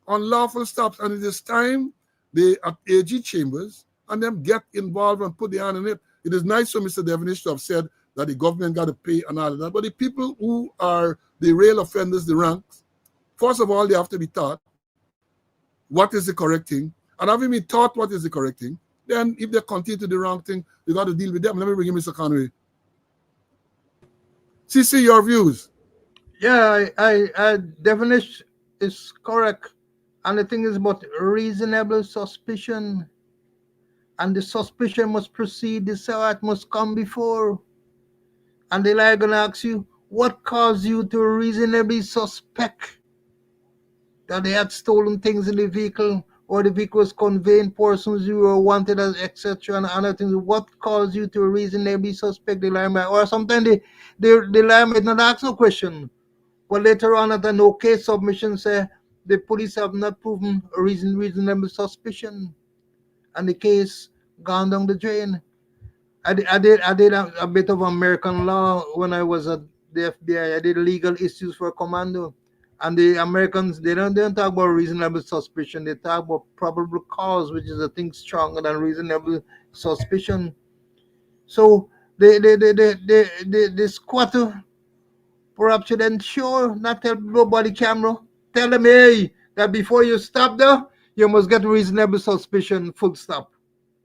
Unlawful stops. And it is time they at AG Chambers and them get involved and put their hand in it. It is nice for Mr. Devonish to have said that the government got to pay and all of that. But the people who are the real offenders, the ranks, first of all, they have to be taught what is the correct thing. And having been taught what is the correct thing, then if they continue to do the wrong thing, you got to deal with them. Let me bring in Mr. Conway. CC, your views. Yeah, I Devonish is correct. And the thing is about reasonable suspicion. And the suspicion must precede the search, must come before. And they're like going to ask you, what caused you to reasonably suspect that they had stolen things in the vehicle, or the vehicle was conveying persons you were wanted as, etc., and other things? What caused you to reasonably suspect the lie? Or sometimes the lie might not ask no question, but later on at an okay submission say the police have not proven a reasonable suspicion, and the case gone down the drain. I did a bit of American law when I was at the FBI. I did legal issues for commando. And the Americans, they don't talk about reasonable suspicion. They talk about probable cause, which is a thing stronger than reasonable suspicion. So the squatter perhaps should ensure not tell nobody camera. Tell them, hey, that before you stop there, you must get reasonable suspicion, full stop.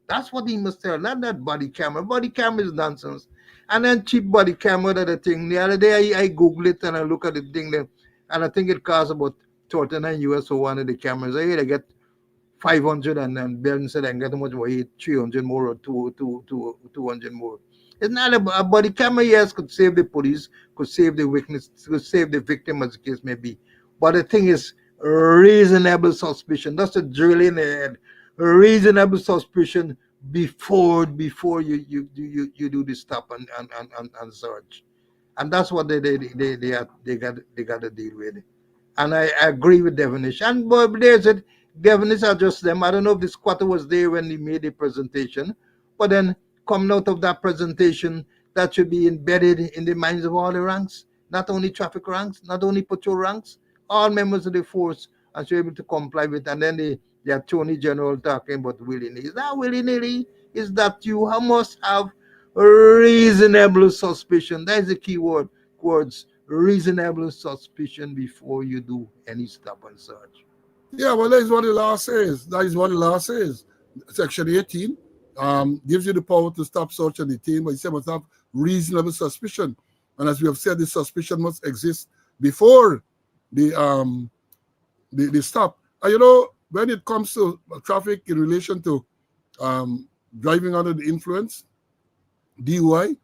That's what he must tell, not that body camera. Body camera is nonsense. And then cheap body camera, that the thing. The other day I Google it and I look at the thing there, and I think it costs about $39 US for one of the cameras. I either get 500 and then Ben said I can get how much, 300 more or 200 more. It's not a body camera, yes, could save the police, could save the witness, could save the victim, as the case may be. But the thing is, reasonable suspicion. That's the drill in the head. Reasonable suspicion before you do the stop and search. And that's what they got to deal with. And I agree with Devonish. And but there's it. Devonish addressed them. I don't know if the squatter was there when he made the presentation, but then coming out of that presentation, that should be embedded in the minds of all the ranks, not only traffic ranks, not only patrol ranks, all members of the force, and should be able to comply with. And then the Attorney General talking about willy-nilly. It's not willy-nilly. It's that you must have reasonable suspicion. That is the key word. Words, reasonable suspicion before you do any stop and search. Yeah, well, that is what the law says. That is what the law says. Section 18 gives you the power to stop, search, and detain, but it says must have reasonable suspicion. And as we have said, the suspicion must exist before the stop. And you know, when it comes to traffic in relation to driving under the influence, DUI,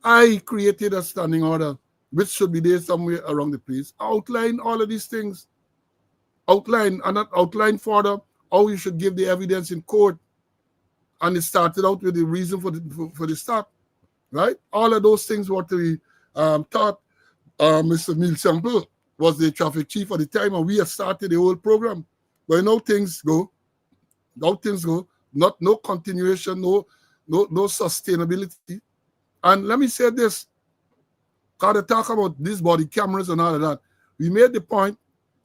I created a standing order, which should be there somewhere around the place. Outline all of these things. Outline, and not outline further how you should give the evidence in court. And it started out with the reason for the stop, right? All of those things were to be taught. Mr. Neil Semple was the traffic chief at the time, and we had started the whole program. But now things go, no continuation, no sustainability. And let me say this, because I talk about these body cameras and all of that. We made the point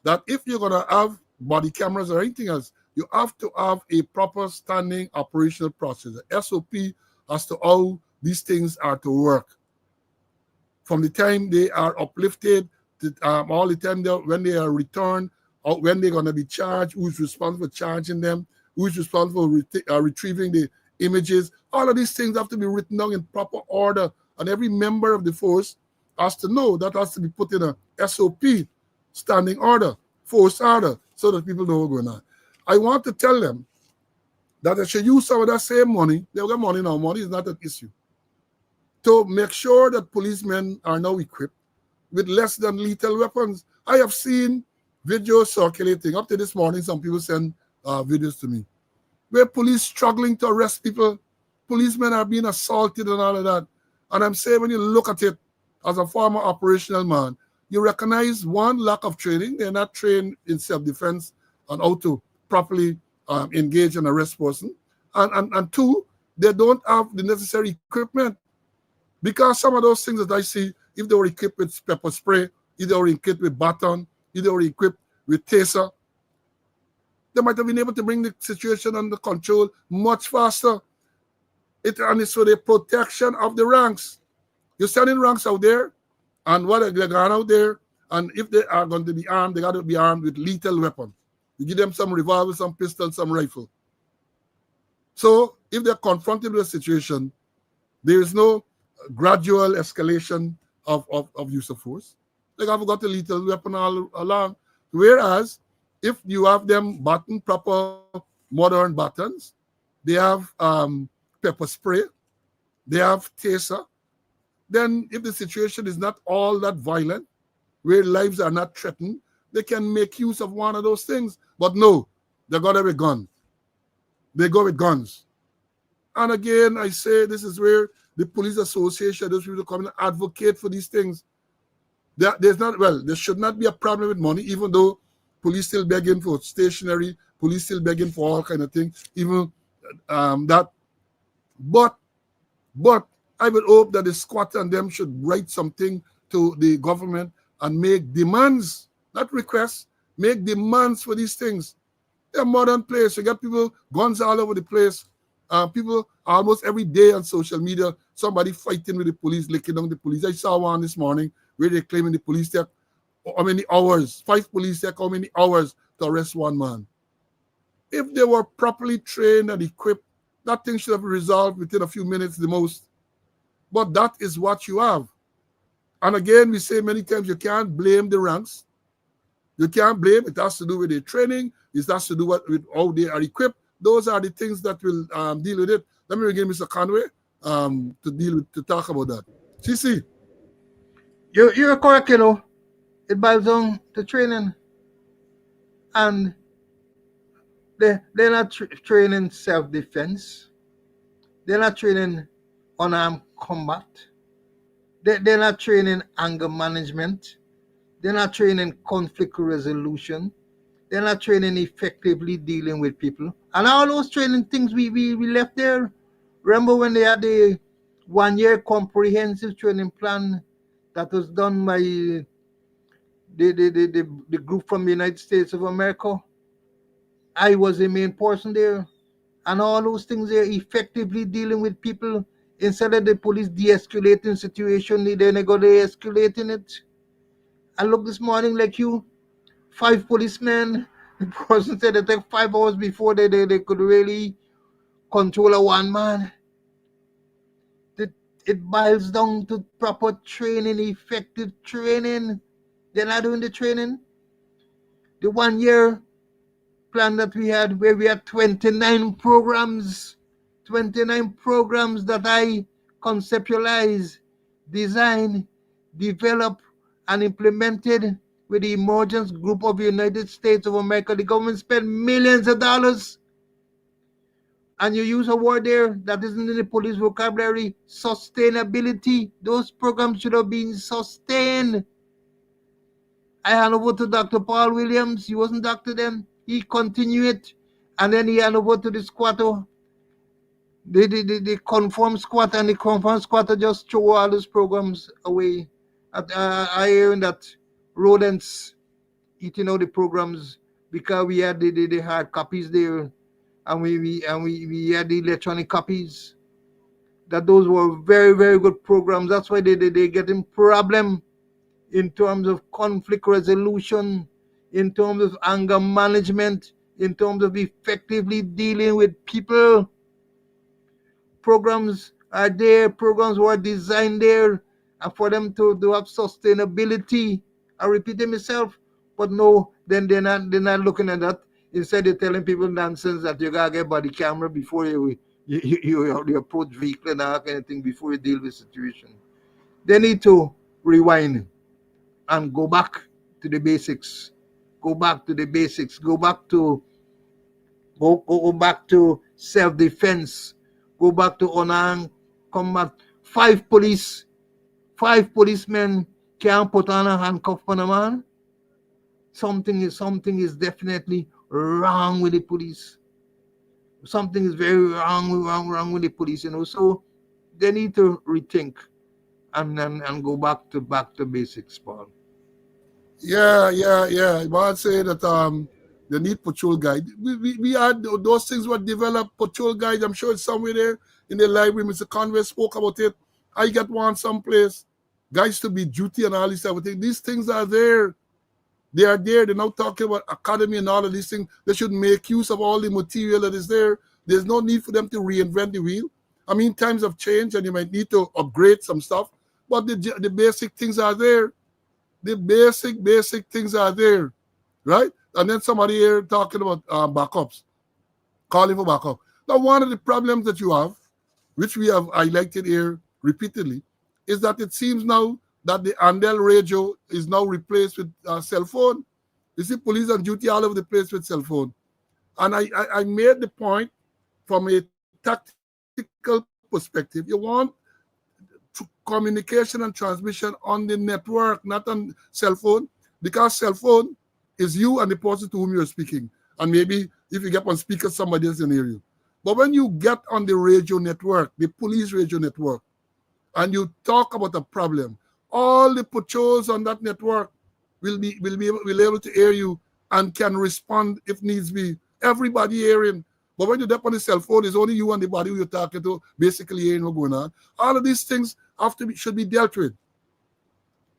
that if you're gonna have body cameras or anything else, you have to have a proper standing operational process, a SOP as to how these things are to work. From the time they are uplifted to all the time when they are returned, or when they're going to be charged, who's responsible for charging them, who's responsible for retrieving the images. All of these things have to be written down in proper order, and every member of the force has to know that has to be put in a SOP, standing order, force order, so that people know what's going on. I want to tell them that they should use some of that same money. They've got money now. Money is not an issue. To make sure that policemen are now equipped with less than lethal weapons. I have seen videos circulating. Up to this morning, some people send videos to me where police struggling to arrest people. Policemen are being assaulted and all of that. And I'm saying, when you look at it as a former operational man, you recognize one, lack of training. They're not trained in self-defense and how to properly engage and arrest person. And two, they don't have the necessary equipment. Because some of those things that I see, if they were equipped with pepper spray, if they were equipped with baton, if they were equipped with taser, they might have been able to bring the situation under control much faster. And it's for the protection of the ranks. You're sending ranks out there, and what they're going out there, and if they are going to be armed, they got to be armed with lethal weapons. You give them some revolver, some pistol, some rifle. So if they're confronted with a situation, there is no gradual escalation of use of force. They have got a lethal weapon all along. Whereas if you have them button proper modern buttons, they have pepper spray, they have taser, then if the situation is not all that violent, where lives are not threatened, they can make use of one of those things. But no, they got to have a gun. They go with guns. And again, I say this is where the police association, those people come and advocate for these things. There should not be a problem with money, even though police still begging for stationery, police still begging for all kind of things, even that. But I would hope that the squad and them should write something to the government and make demands, not requests, make demands for these things. They're a modern place. You got people, guns all over the place. People almost every day on social media, somebody fighting with the police, licking down the police. I saw one this morning where they're claiming the police take how many hours, 5 police take how many hours to arrest one man. If they were properly trained and equipped, that thing should have been resolved within a few minutes the most. But that is what you have. And again, we say many times, you can't blame the ranks. You can't blame. It has to do with their training. It has to do with how they are equipped. Those are the things that will deal with it. Let me begin, Mr. Conway, to talk about that. CC. You're correct, you know. It boils down to training. And they're not training self-defense. They're not training unarmed combat. They're not training anger management. They're not training conflict resolution. They're not training effectively dealing with people. And all those training things we left there. Remember when they had the 1-year comprehensive training plan that was done by the group from the United States of America? I was the main person there. And all those things there, effectively dealing with people. Instead of the police de-escalating situation, they're going to escalating it. I look this morning like you, 5 policemen. The person said it took 5 hours before they could really control a one man. It boils down to proper training, effective training. They're not doing the training. The 1-year plan that we had, where we had 29 programs that I conceptualized. designed, developed, and implemented with the emergence group of the United States of America. The government spent millions of dollars, and you use a word there that isn't in the police vocabulary, sustainability. Those programs should have been sustained. I hand over to Dr. Paul Williams. He wasn't doctor then. He continued it, and then he hand over to the squatter. The conform squatter, and the conform squatter just throw all those programs away. I hear that rodents eating all the programs because we had the hard copies there, and we had the electronic copies. That those were very, very good programs. That's why they getting problem in terms of conflict resolution, in terms of anger management, in terms of effectively dealing with people. Programs are there, programs were designed there, and for them to have sustainability. I repeat it myself, but no, then they're not looking at that. Instead, they're telling people nonsense that you gotta get body camera before you approach vehicle and that kind of thing before you deal with the situation. They need to rewind and go back to the basics. Go back to the basics. Go back to self-defense. Go back to unarmed combat. 5 policemen can't put on a handcuff on a man. Something is definitely wrong with the police. Something is very wrong with the police, So they need to rethink and go back to basics, Paul. Yeah. I want to say that they need patrol guide. We had those things were developed, patrol guide. I'm sure it's somewhere there in the library. Mr. Conway spoke about it. I got one someplace. Guys to be duty and all this type of thing. These things are there. They are there. They're now talking about academy and all of these things. They should make use of all the material that is there. There's no need for them to reinvent the wheel. I mean, times have changed and you might need to upgrade some stuff. But the basic things are there. The basic things are there, right? And then somebody here talking about backups, calling for backup. Now, one of the problems that you have, which we have highlighted here repeatedly, is that it seems now that the Andel radio is now replaced with cell phone. You see police on duty all over the place with cell phone. And I made the point from a tactical perspective. You want communication and transmission on the network, not on cell phone, because cell phone is you and the person to whom you're speaking. And maybe if you get on speaker, somebody else can hear you. But when you get on the radio network, the police radio network, and you talk about a problem, all the patrols on that network will be able to hear you and can respond if needs be. Everybody hearing. But when you get on the cell phone, it's only you and the body you're talking to, basically hearing what's going on. All of these things should be dealt with.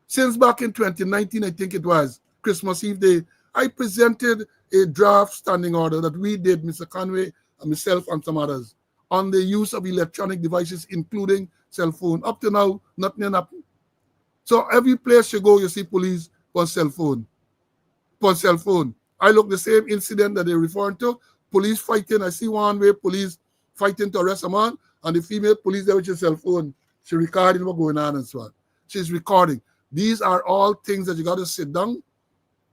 Since back in 2019, I think it was, Christmas Eve Day, I presented a draft standing order that we did, Mr. Conway and myself and some others, on the use of electronic devices, including cell phone. Up to now, nothing happened. So every place you go, you see police on cell phone. I look the same incident that they're referring to, police fighting. I see one where police fighting to arrest a man, and the female police there with her cell phone. She's recording what's going on and so on. She's recording. These are all things that you got to sit down.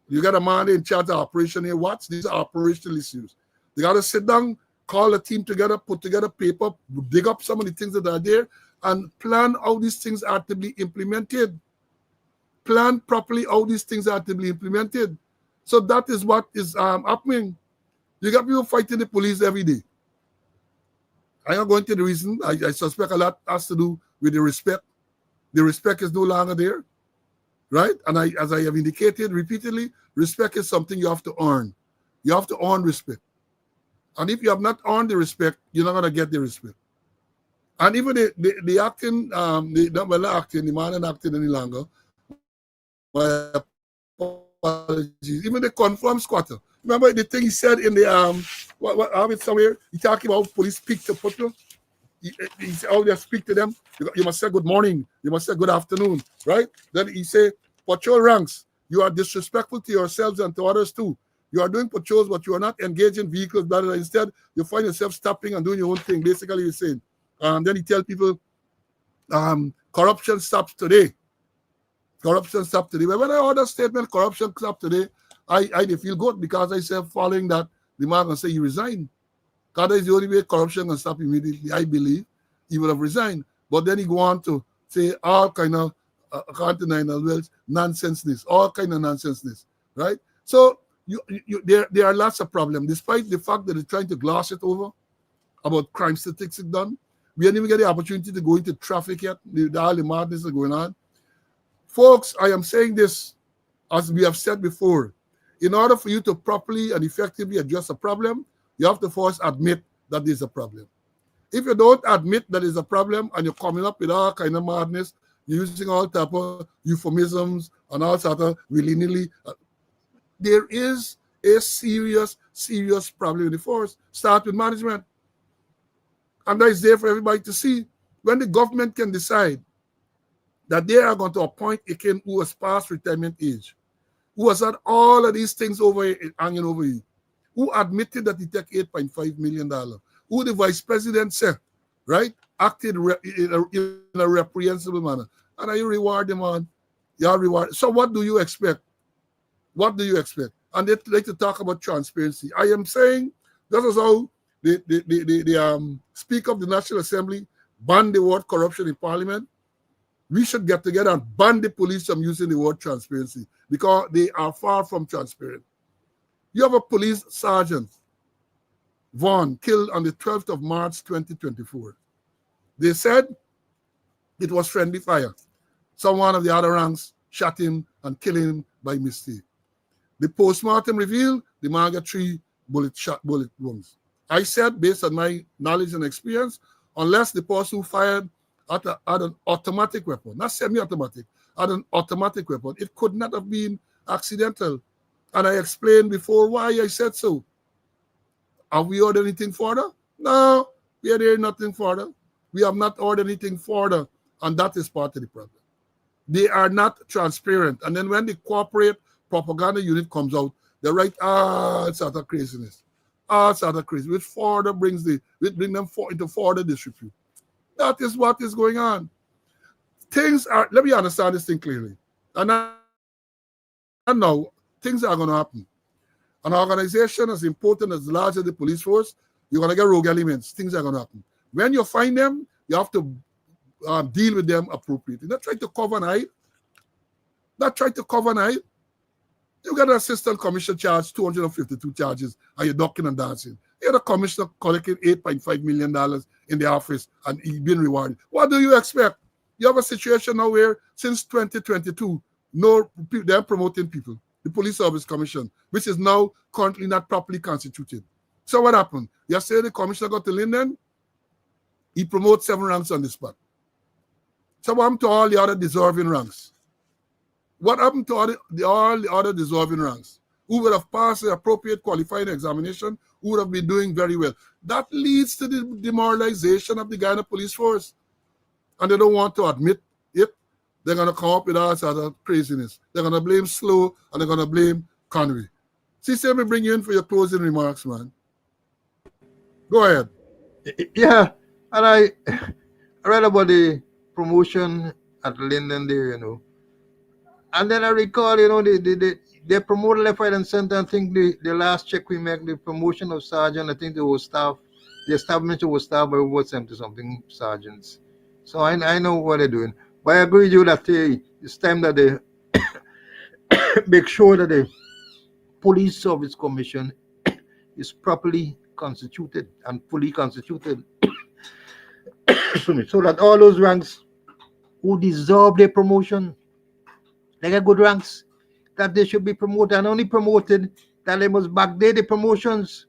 You got a man in charge of operation here. These are operational issues. You got to sit down, call a team together, put together paper, dig up some of the things that are there, and plan how these things are to be implemented. Plan properly how these things are to be implemented. So that is what is happening. You got people fighting the police every day. I'm not going to the reason. I suspect a lot has to do with the respect. The respect is no longer there, right? And as I have indicated repeatedly, respect is something you have to earn. You have to earn respect. And if you have not earned the respect, you're not going to get the respect. And even the acting, the man and acting any longer, my apologies. Even the confirmed squatter. Remember the thing he said in the what have it somewhere? He talking about police speak to people. He said, "Oh, they speak to them. You must say good morning. You must say good afternoon, right?" Then he say, "Patrol ranks. You are disrespectful to yourselves and to others too. You are doing patrols, but you are not engaging vehicles. Blah, blah, blah. Instead, you find yourself stopping and doing your own thing." Basically, he's saying. Then he tell people, corruption stops today. Corruption stopped today. But when I heard a statement, corruption stopped today, I did feel good because I said following that, the man can say you resign. Because that is the only way corruption can stop immediately, I believe. He would have resigned. But then he go on to say all kind of continental wealth nonsenseness, all kind of nonsenseness, right? So there are lots of problems, despite the fact that they're trying to gloss it over about crime statistics done. We didn't even get the opportunity to go into traffic yet. All the madness is going on. Folks, I am saying this, as we have said before, in order for you to properly and effectively address a problem, you have to first admit that there's a problem. If you don't admit that there's a problem and you're coming up with all kind of madness, using all type of euphemisms and all sort of willy-nilly, there is a serious problem in the force. Start with management. And that is there for everybody to see. When the government can decide that they are going to appoint a king who has passed retirement age, who has had all of these things hanging over you, who admitted that he took $8.5 million, who the vice president said, right, acted in a reprehensible manner. And you reward them on, you are rewarded. So what do you expect? What do you expect? And they like to talk about transparency. I am saying this is how the Speaker of the National Assembly banned the word corruption in Parliament. We should get together and ban the police from using the word transparency because they are far from transparent. You have a police sergeant, Vaughn, killed on the 12th of March, 2024. They said it was friendly fire. Someone of the other ranks shot him and killed him by mistake. The postmortem revealed the man got 3 bullet wounds. I said, based on my knowledge and experience, unless the person who fired at an automatic weapon, not semi-automatic, at an automatic weapon, it could not have been accidental. And I explained before why I said so. Have we ordered anything further? No, we are hearing nothing further. We have not ordered anything further, and that is part of the problem. They are not transparent. And then when the corporate propaganda unit comes out, they write, it's out of craziness. It's out of crazy, which bring them into further disrepute. That is what is going on. Things are, let me understand this thing clearly. And now, things are going to happen. An organization as important as large as the police force, you're going to get rogue elements. Things are going to happen. When you find them, you have to deal with them appropriately. Not try to cover an eye. Not try to cover an eye. You got an assistant commissioner charged 252 charges and you're ducking and dancing. You had a commissioner collecting $8.5 million in the office and he's been rewarded. What do you expect? You have a situation now where since 2022, they're promoting people. The Police Service Commission, which is now currently not properly constituted. So what happened? Yesterday the commissioner got to Linden, he promotes 7 ranks on the spot. So what happened to all the other deserving ranks? What happened to all the other deserving ranks? Who would have passed the appropriate qualifying examination, who would have been doing very well? That leads to the demoralization of the Guyana police force. And they don't want to admit it. They're going to come up with all sorts of craziness. They're going to blame Slow and they're going to blame Conway. See, let me bring you in for your closing remarks, man. Go ahead. Yeah, and I read about the promotion at Linden there, And then I recall, they promoted left, right, and center. I think the last check we make, the promotion of sergeant, I think the establishment was staffed by over 70-something sergeants. So I know what they're doing. But I agree with you that it's time that they make sure that the Police Service Commission is properly constituted and fully constituted. So that all those ranks who deserve their promotion, they get good ranks, that they should be promoted, and only promoted that they must backdate the promotions.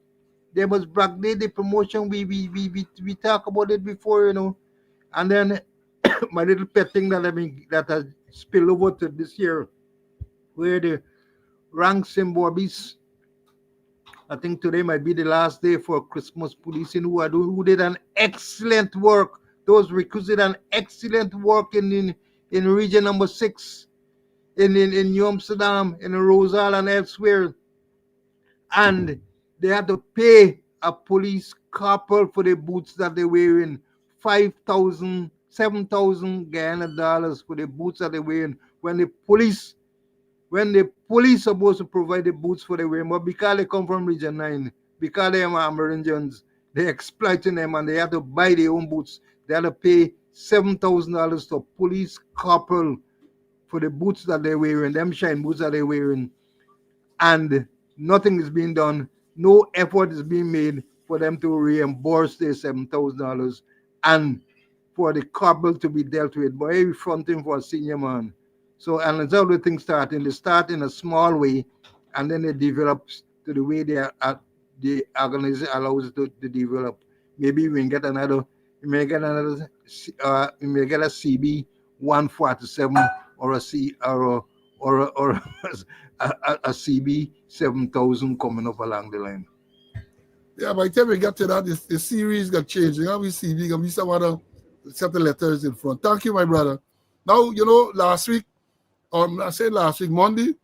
They must backdate the promotion. We talk about it before, And then my little pet thing that has spilled over to this year, where the ranks in Borbies, I think today might be the last day for Christmas policing, who did an excellent work. Those recruits did an excellent work in region number 6, in New Amsterdam, in Rosal and elsewhere. And they had to pay a police corporal for the boots that they're wearing, $5,000 $7,000 Guyana for the boots that they're wearing when the police supposed to provide the boots for the wearing, but because they come from Region 9, because they are Amerindians, they're exploiting them and they have to buy their own boots. They have to pay $7,000 to police corporal for the boots that they're wearing, them shine boots that they're wearing, and nothing is being done. No effort is being made for them to reimburse their $7,000 and for the corporal to be dealt with by every fronting for a senior man. So, and that's how the things start. And they start in a small way, and then it develops to the way the organization allows it to develop. Maybe we can get another, we may get a CB 147 or a CB 7000 coming up along the line. Yeah, by the time we get to that, the series got changed. You know, we see some other set the letters in front. Thank you, my brother. Now, you know, last week, Monday,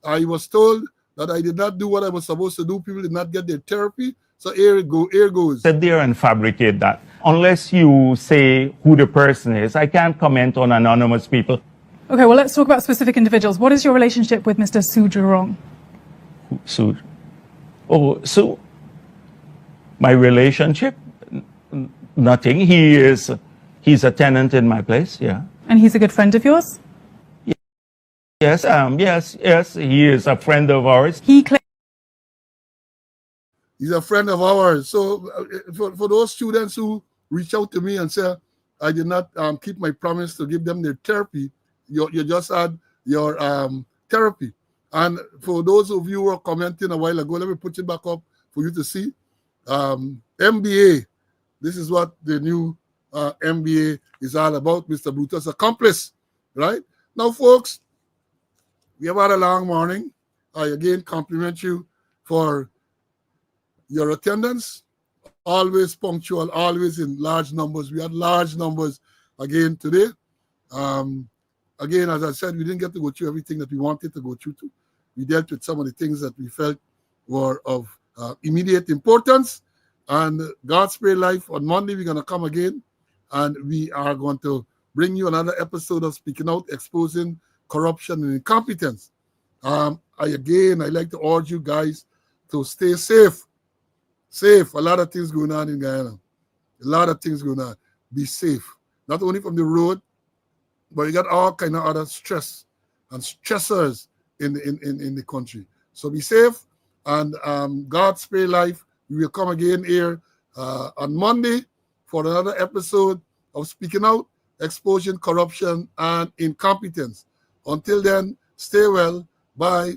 I was told that I did not do what I was supposed to do. People did not get their therapy. So here goes. Sit there and fabricate that. Unless you say who the person is, I can't comment on anonymous people. Okay, well, let's talk about specific individuals. What is your relationship with Mr. Su Jurong? Su? Oh, Su. My relationship? Nothing. He's a tenant in my place, yeah. And he's a good friend of yours? Yes, he is a friend of ours. He claims he's a friend of ours. So for those students who reach out to me and say, I did not keep my promise to give them their therapy, you just had your therapy. And for those of you who were commenting a while ago, let me put it back up for you to see. MBA, this is what the new MBA is all about, Mr. Brutus' accomplice, right? Now, folks, we have had a long morning. I again compliment you for your attendance. Always punctual, always in large numbers. We had large numbers again today. Again, as I said, we didn't get to go through everything that we wanted to go through. We dealt with some of the things that we felt were of immediate importance. And God's Spare Life on Monday, we're going to come again. And we are going to bring you another episode of Speaking Out, Exposing Corruption and Incompetence. I like to urge you guys to stay safe. Safe. A lot of things going on in Guyana. A lot of things going on. Be safe. Not only from the road, but you got all kind of other stress and stressors in the country. So be safe. And God's Spare Life, we will come again here on Monday for another episode of Speaking Out, Exposing Corruption and Incompetence. Until then, stay well. Bye.